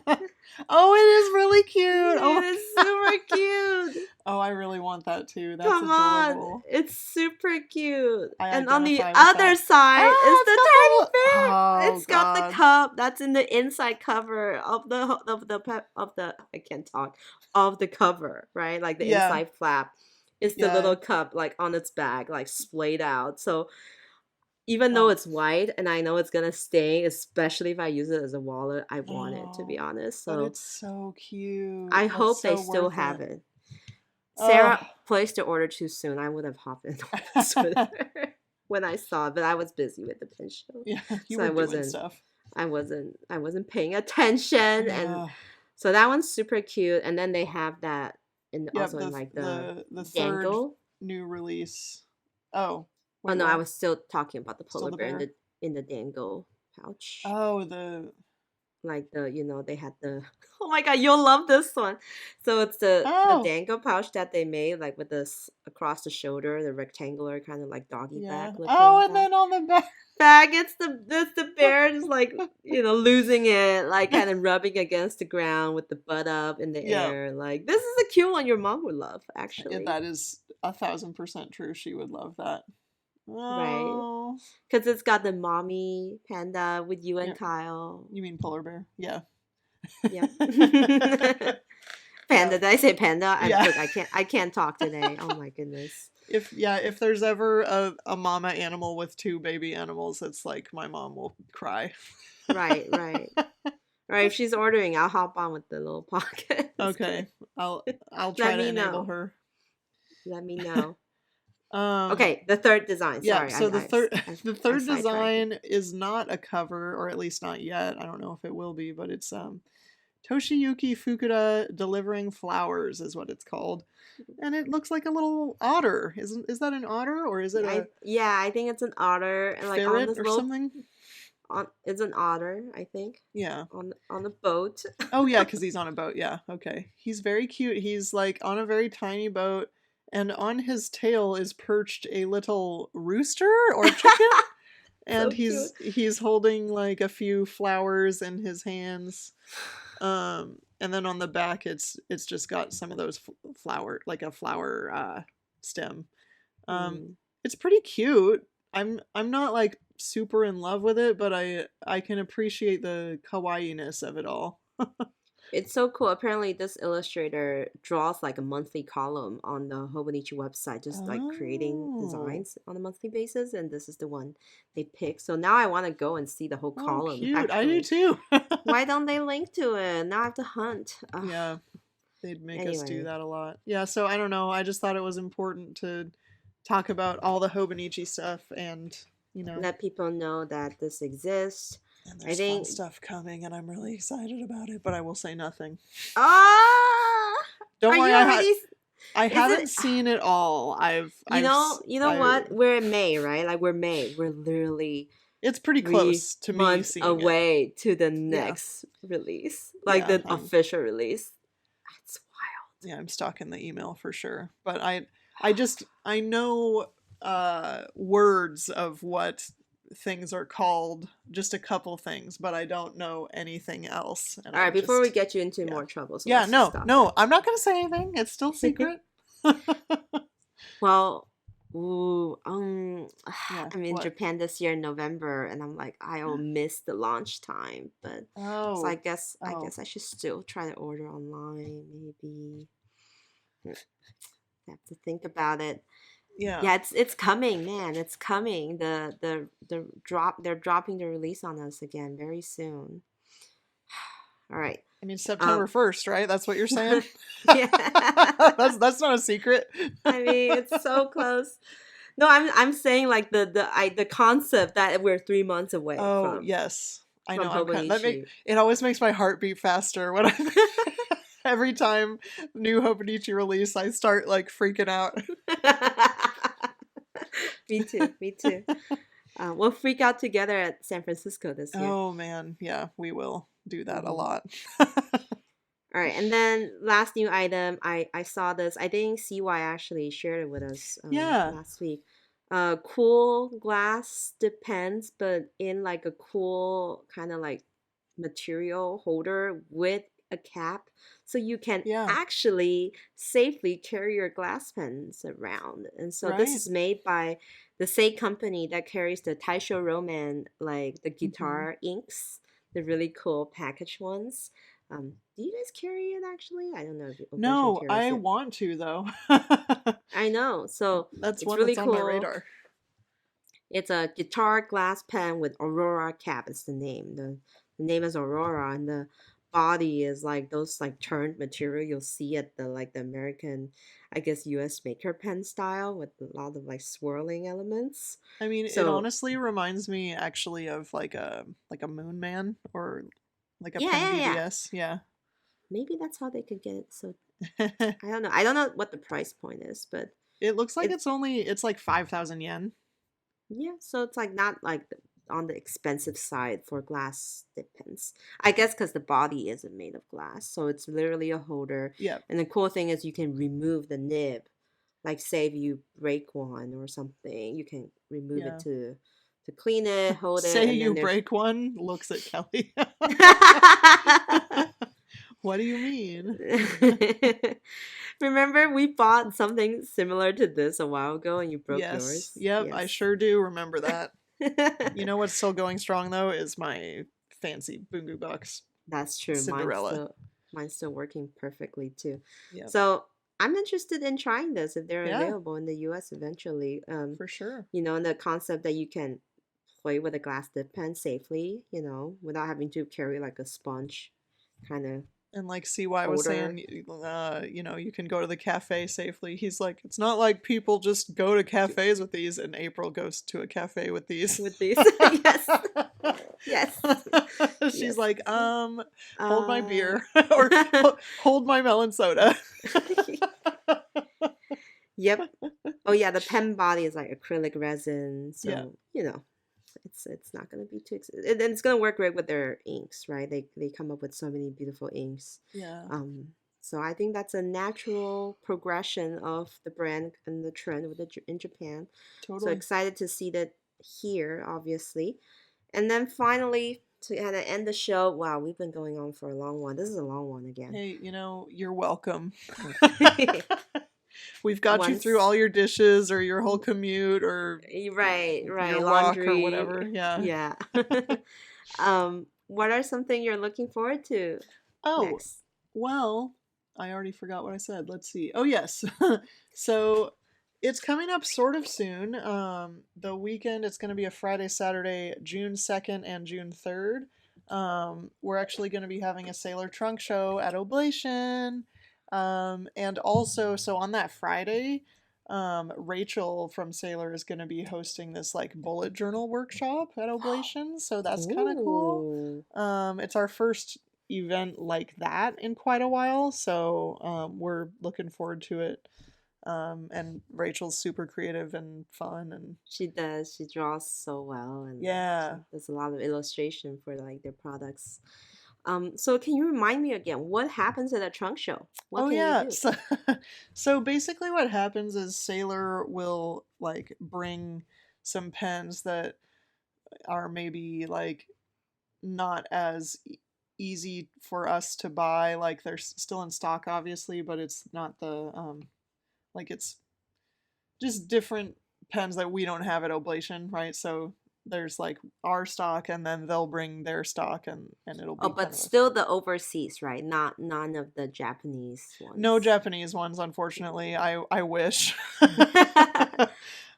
it is really cute. Oh It my is super cute. Oh, I really want that too. That's Come on, adorable. it's super cute. I And on the identify with other that. side is It's the got the teddy little. bear. Oh It's got the God. cup that's in the inside cover of the I can't talk of the cover, right? Like the Yeah, inside flap. It's the yeah. little cup like on its back, like splayed out. So even though Oh, it's white and I know it's gonna stay, especially if I use it as a wallet, I want it to be oh, honest. but So it's so cute. I That's hope they so still worth have it. it. Oh. Sarah placed the order too soon. I would have hopped in on this with her when I saw it, but I was busy with the pen show, Yeah, you so were doing stuff. I wasn't paying attention, and Uh, so that one's super cute. And then they have that in yep, also in like the the third dangle. new release. Oh, Oh wait, no, I what? was still talking about the Still polar the bear bear? in the dangle pouch. Oh, the Like they had the oh my god, you'll love this one. So it's the oh, dangle pouch that they made like with this across the shoulder, the rectangular kind of like doggy yeah. bag looking Oh, and bag. then on the back. It's the bear just like losing it, like kind of rubbing against the ground with the butt up in the Yeah, air. Like this is a cute one your mom would love, actually. that is 1,000% true. She would love that. Right? Oh, Because it's got the mommy panda with you and yeah. Kyle. You mean polar bear? Yeah. Yep. Yeah, Panda. Did I say panda? And yeah. look, I can't talk today. Oh my goodness. If there's ever a mama animal with two baby animals, it's like my mom will cry. Right, right. Right, if she's ordering, I'll hop on with the little pocket. It's Okay, good. I'll Let try to me enable know. her. Let me know. Um, Okay, the third design. yeah. Sorry, So the third the I third sidetracked you. design is not a cover, or at least not yet. I don't know if it will be, but it's Toshiyuki Fukuda delivering flowers is what it's called, and it looks like a little otter. Is that an otter or is it a Yeah, I think it's an otter, and like on ferret this or little something? on it's an otter, I think, Yeah. on the boat. Oh yeah, because he's on a boat. Yeah, okay. He's very cute. He's like on a very tiny boat, and on his tail is perched a little rooster or chicken, and So cute. he's holding like a few flowers in his hands. And then on the back, it's just got some of those flower, like a flower stem. Um, Mm. it's pretty cute. I'm not like super in love with it, but I can appreciate the kawaii-ness of it all. It's so cool. Apparently, this illustrator draws like a monthly column on the Hobonichi website, just like creating Oh, designs on a monthly basis. And this is the one they picked. So now I want to go and see the whole oh, column, cute. I do actually. too. Why don't they link to it? Now I have to hunt. Ugh. Yeah, they'd make us do Anyway, that a lot. Yeah, so I don't know. I just thought it was important to talk about all the Hobonichi stuff and, you know, let people know that this exists. and I there's fun think. stuff coming and I'm really excited about it, but I will say nothing. Ah! Don't Are worry, you already. I Is haven't it. seen it all. You know what? We're in May, right? Like we're May. We're literally it's pretty 3 close to me months seeing it. away to the Yeah. next release, like Yeah, the official release. That's wild. yeah, I'm stuck in the email for sure. But I know words of what things are called, just a couple things, but I don't know anything else. And All I right, before we just get you into yeah. more trouble, so Yeah, let's just no, stop no, I'm not gonna say anything. It's still there. secret. Well, ooh, Yeah, I'm in what? Japan this year in November, and I'm like, I'll miss the launch time, but so Oh, I oh, guess I should still try to order online, maybe. I have to think about it. yeah. Yeah, it's coming, man. It's coming. They're dropping the release on us again very soon. All right. I mean Um September 1st, right? That's what you're saying? yeah. That's not a secret. I mean, it's so close. No, I'm saying like the concept that we're 3 months away Oh, yes. I from know. I'm kind that make Hobonichi. it always makes my heart beat faster when I every time new Hobonichi release, I start like freaking out. Me too. Me too. We'll freak out together at San Francisco this year. Oh man, yeah, we will do that a Mhm. lot. All right, and then last new item, I saw this. I think CY actually shared it with us Yeah, last week. Cool glass dip pens, but in like a cool kind of like material holder with a cap, so you can yeah, actually safely carry your glass pens around. And so this right. is made by the same company that carries the Taisho Roman, like the Hmm. guitar inks, the really cool package ones. Do you guys carry it actually? I don't know if Oblacion No, carries I it. want to though. I know. So That's it's one really that's on my cool. radar. It's a guitar glass pen with Aurora cap is the name. The name is Aurora, and the body is like those like turned material you'll see at the like the American, I guess US maker pen style with a lot of like swirling elements. I mean, it So honestly reminds me actually of like a Moon Man or like a yeah, Pen yeah, yeah. BBS. Yeah. Maybe that's how they could get it. So I don't know. I don't know what the price point is, but It looks like it it's like 5,000 yen. yeah, so it's like not like on the expensive side for glass dip pens. I guess because the body isn't made of glass, so it's literally a holder. Yeah. And the cool thing is you can remove the nib. Like say if you break one or something, you can remove it Yeah. to clean it, hold it, Say and then you there's break one, looks at Kelly. What do you mean? Remember we bought something similar to this a while ago and you broke Yes. yours? Yep, I Yes. sure do remember that. You know what's still going strong though is my fancy Bungu box That's true. Cinderella. Mine's still working perfectly too. Yep. So I'm interested in trying this if they're Yeah, available in the US eventually. for sure. And the concept that you can play with a glass dip pen safely, without having to carry like a sponge kind of And like CY was holder. saying, you can go to the cafe safely. He's like, it's not like people just go to cafes with these, and April goes to a cafe with these. With these. Yes. Yes. She's Yes. like, hold my Uh beer or hold my melon soda. Yep. Oh yeah, the pen body is like acrylic resin, Yeah, so it's not gonna be too and it's gonna work great with their inks, right? They come up with so many beautiful inks. yeah, Um, so I think that's a natural progression of the brand and the trend in Japan. So totally. excited to see that here, obviously. And then finally, to kind of end the show, wow, we've been going on for a long one. This is a long one again. Hey, you're welcome. Okay. We've got you through Once, all your dishes or your whole commute or right, your walk or laundry, whatever. Yeah. yeah. What are something you're looking forward to Oh, next? well, I already forgot what I said. Let's see. Oh, yes. So it's coming up sort of soon. The weekend, it's going to be a Friday, Saturday, June 2nd and June 3rd. We're actually going to be having a Sailor Trunk show at Oblation. And also, so on that Friday, Rachel from Sailor is going to be hosting this like bullet journal workshop at Oblation. So that's kind of cool. Ooh. It's our first event like that in quite a while, so we're looking forward to it. And Rachel's super creative and fun, and She does. She draws so well, and she yeah. does a lot of illustration for like their products. So can you remind me again what happens at a trunk show? What Oh can you yeah. do? So basically, what happens is Sailor will like bring some pens that are maybe like not as easy for us to buy. Like they're still in stock, obviously, but it's not the like it's just different pens that we don't have at Oblation, right? So there's like our stock, and then they'll bring their stock, and it'll Oh, be kind but of a still the overseas, right? Not none of the Japanese no ones. Japanese ones, unfortunately. I wish.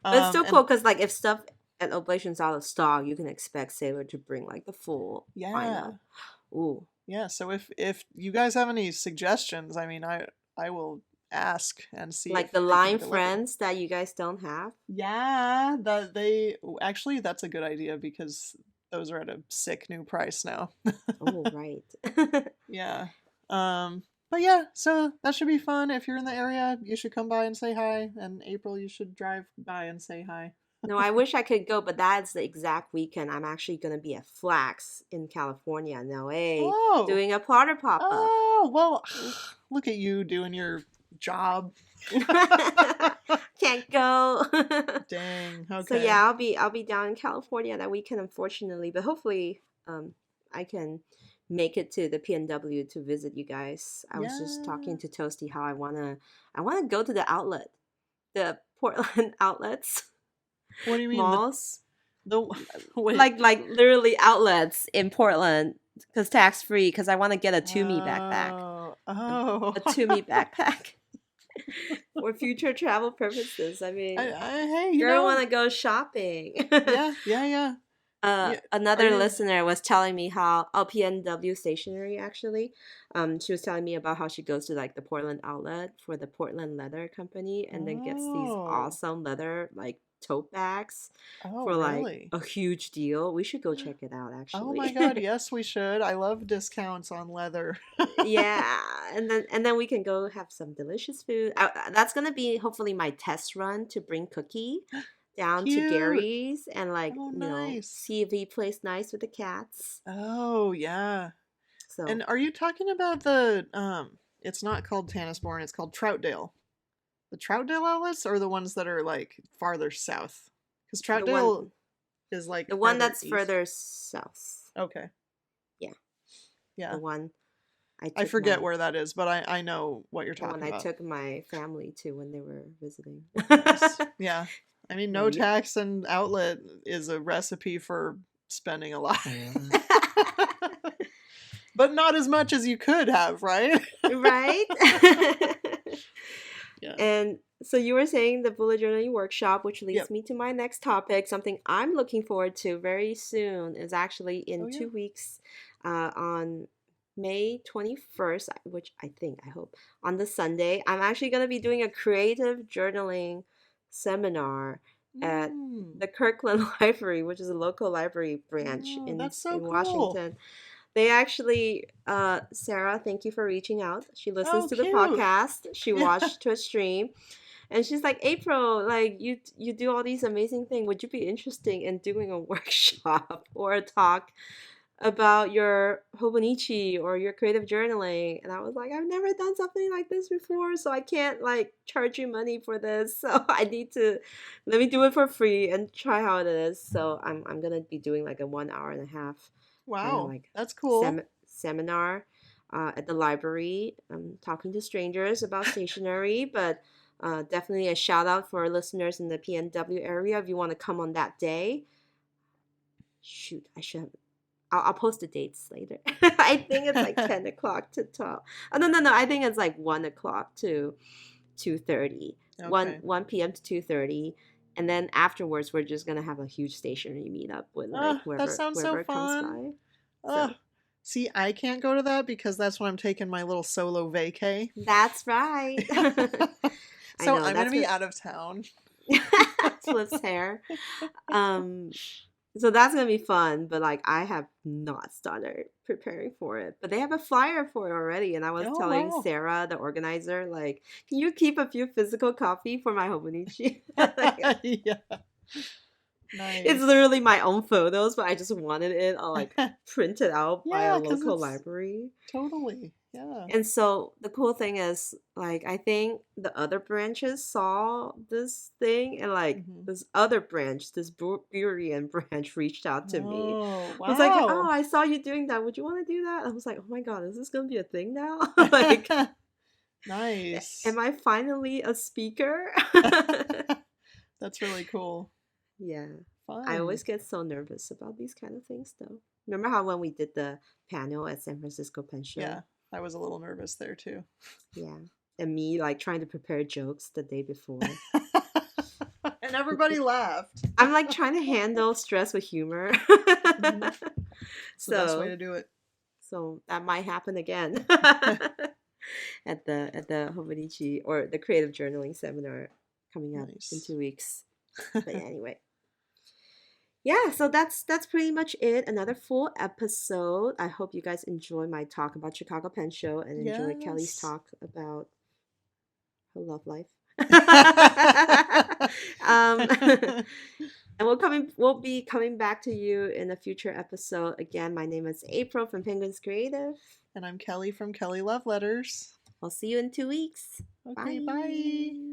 But it's still And cool because like if stuff at Oblation's out of stock, you can expect Sailor to bring like the full yeah, lineup. Ooh. yeah. So if you guys have any suggestions, I mean, I will ask and see if Like the they can line deliver. friends that you guys don't have. Yeah, that they actually that's a good idea because those are at a sick new price now. Oh, right. Yeah. But yeah, so that should be fun. If you're in the area, you should come by and say hi. And April, you should drive by and say hi. No, I wish I could go, but that's the exact weekend I'm actually going to be at Flax in California in LA Oh. doing a Plotter pop up. Oh, well, look at you doing your job. Can't go. Dang. So yeah, Okay. I'll be down in California that weekend, unfortunately, but hopefully, I can make it to the PNW to visit you guys. I was just Yeah. talking to Toasty how I wanna go to the outlet, the Portland outlets, What do you mean malls, the wait? like literally outlets in Portland, because tax free. Because I want to get a Tumi backpack, Oh. a, Oh. a Tumi backpack for future travel purposes. I mean, Hey, girl, want to go shopping. yeah, yeah, yeah. Yeah. Are Another you listener was telling me how PNW Stationery actually. She was telling me about how she goes to like the Portland outlet for the Portland Leather Company and then gets these Oh. awesome leather like tote bags Oh, for like really? a huge deal. We should go check it out Oh my actually. God, yes, we should. I love discounts on leather. Yeah, and then we can go have some delicious food. That's gonna be hopefully my test run to bring Cookie down to Cute. Gary's and like Oh, nice. see if he plays nice with the cats. Oh, yeah. So And are you talking about the it's not called Tannisbourne, it's called Troutdale. The Troutdale outlets or the ones that are like farther south? Cuz the Troutdale one is like the one farther that's east. further south. Okay. Yeah, the Yeah. one I I took forget my where that is, but I know what you're the one talking I about. took my family to when they were visiting. Nice. Yeah. I mean, no Yep. tax and outlet is a recipe for spending a lot. But not as much as you could have, right? Right? Yeah. And so you were saying the bullet journaling workshop, which leads Yep. me to my next topic. Something I'm looking forward to very soon is actually Oh in yeah. 2 weeks, on May 21st, which I hope, on the Sunday, I'm actually going to be doing a creative journaling seminar at Mm. the Kirkland Library, which is a local library branch Oh, in that's so in cool. Washington. They actually, Sarah, thank you for reaching out. She listens Oh, to the cute. podcast. She Yeah. watched to a stream, and she's like, April, like you do all these amazing things. Would you be interested in doing a workshop or a talk about your Hobonichi or your creative journaling? And I was like, I've never done something like this before, so I can't like charge you money for this. So I need to let me do it for free and try how it is. So I'm gonna be doing like a 1 hour and a half kind of Wow. like That's cool. seminar at the library, talking to strangers about stationery, but definitely a shout out for our listeners in the PNW area. If you want to come on that day, shoot, I should have. I'll post the dates later. I think it's like 10 o'clock to 12. Oh, no, no, no. I think it's like 1 o'clock to 2:30. 1, Okay. 1 p.m. to 2:30. And then afterwards, we're just going to have a huge stationery meetup with like That whoever sounds so whoever comes fun. by. Uh, So See, I can't go to that because that's when I'm taking my little solo vacay. that's right. I So know. I'm gonna That's be good. out of town. Flips hair. Um, so that's gonna be fun, but like I have not started preparing for it. But they have a flyer for it already, and I was Oh telling wow. Sarah, the organizer, like, can you keep a few physical copy for my Hobonichi? Like, Yeah. it's Nice. literally my own photos, but I just wanted it all like printed out by a Yeah, because local it's library. totally. Yeah. And so the cool thing is, like, I think the other branches saw this thing, and like Hmm. this other branch, this Burien branch, reached out to me. Oh, I was like, "Oh, wow. I saw you doing that. Would you want to do that?" I was like, "Oh my God, is this gonna be a thing now? Like, Nice. am I finally a speaker?" That's really cool. Yeah, I Fun. always get so nervous about these kind of things, though. Remember how when we did the panel at San Francisco Pen Show? Yeah, I was a little nervous there too. Yeah, and me like trying to prepare jokes the day before. And everybody laughed. I'm like trying to handle stress with humor. Mhm. It's the best way so to do it. so that might happen again at the Hobonichi or the creative journaling seminar coming up in Nice. 2 weeks. But yeah, anyway. Yeah, so that's pretty much it. Another full episode. I hope you guys enjoy my talk about Chicago Pen Show and enjoy Kelly's Yes. talk about her love life. All um, and we'll be coming back to you in a future episode. Again, my name is April from Penguins Creative. And I'm Kelly from Kelly Love Letters. I'll see you in 2 weeks. Okay, Bye. bye.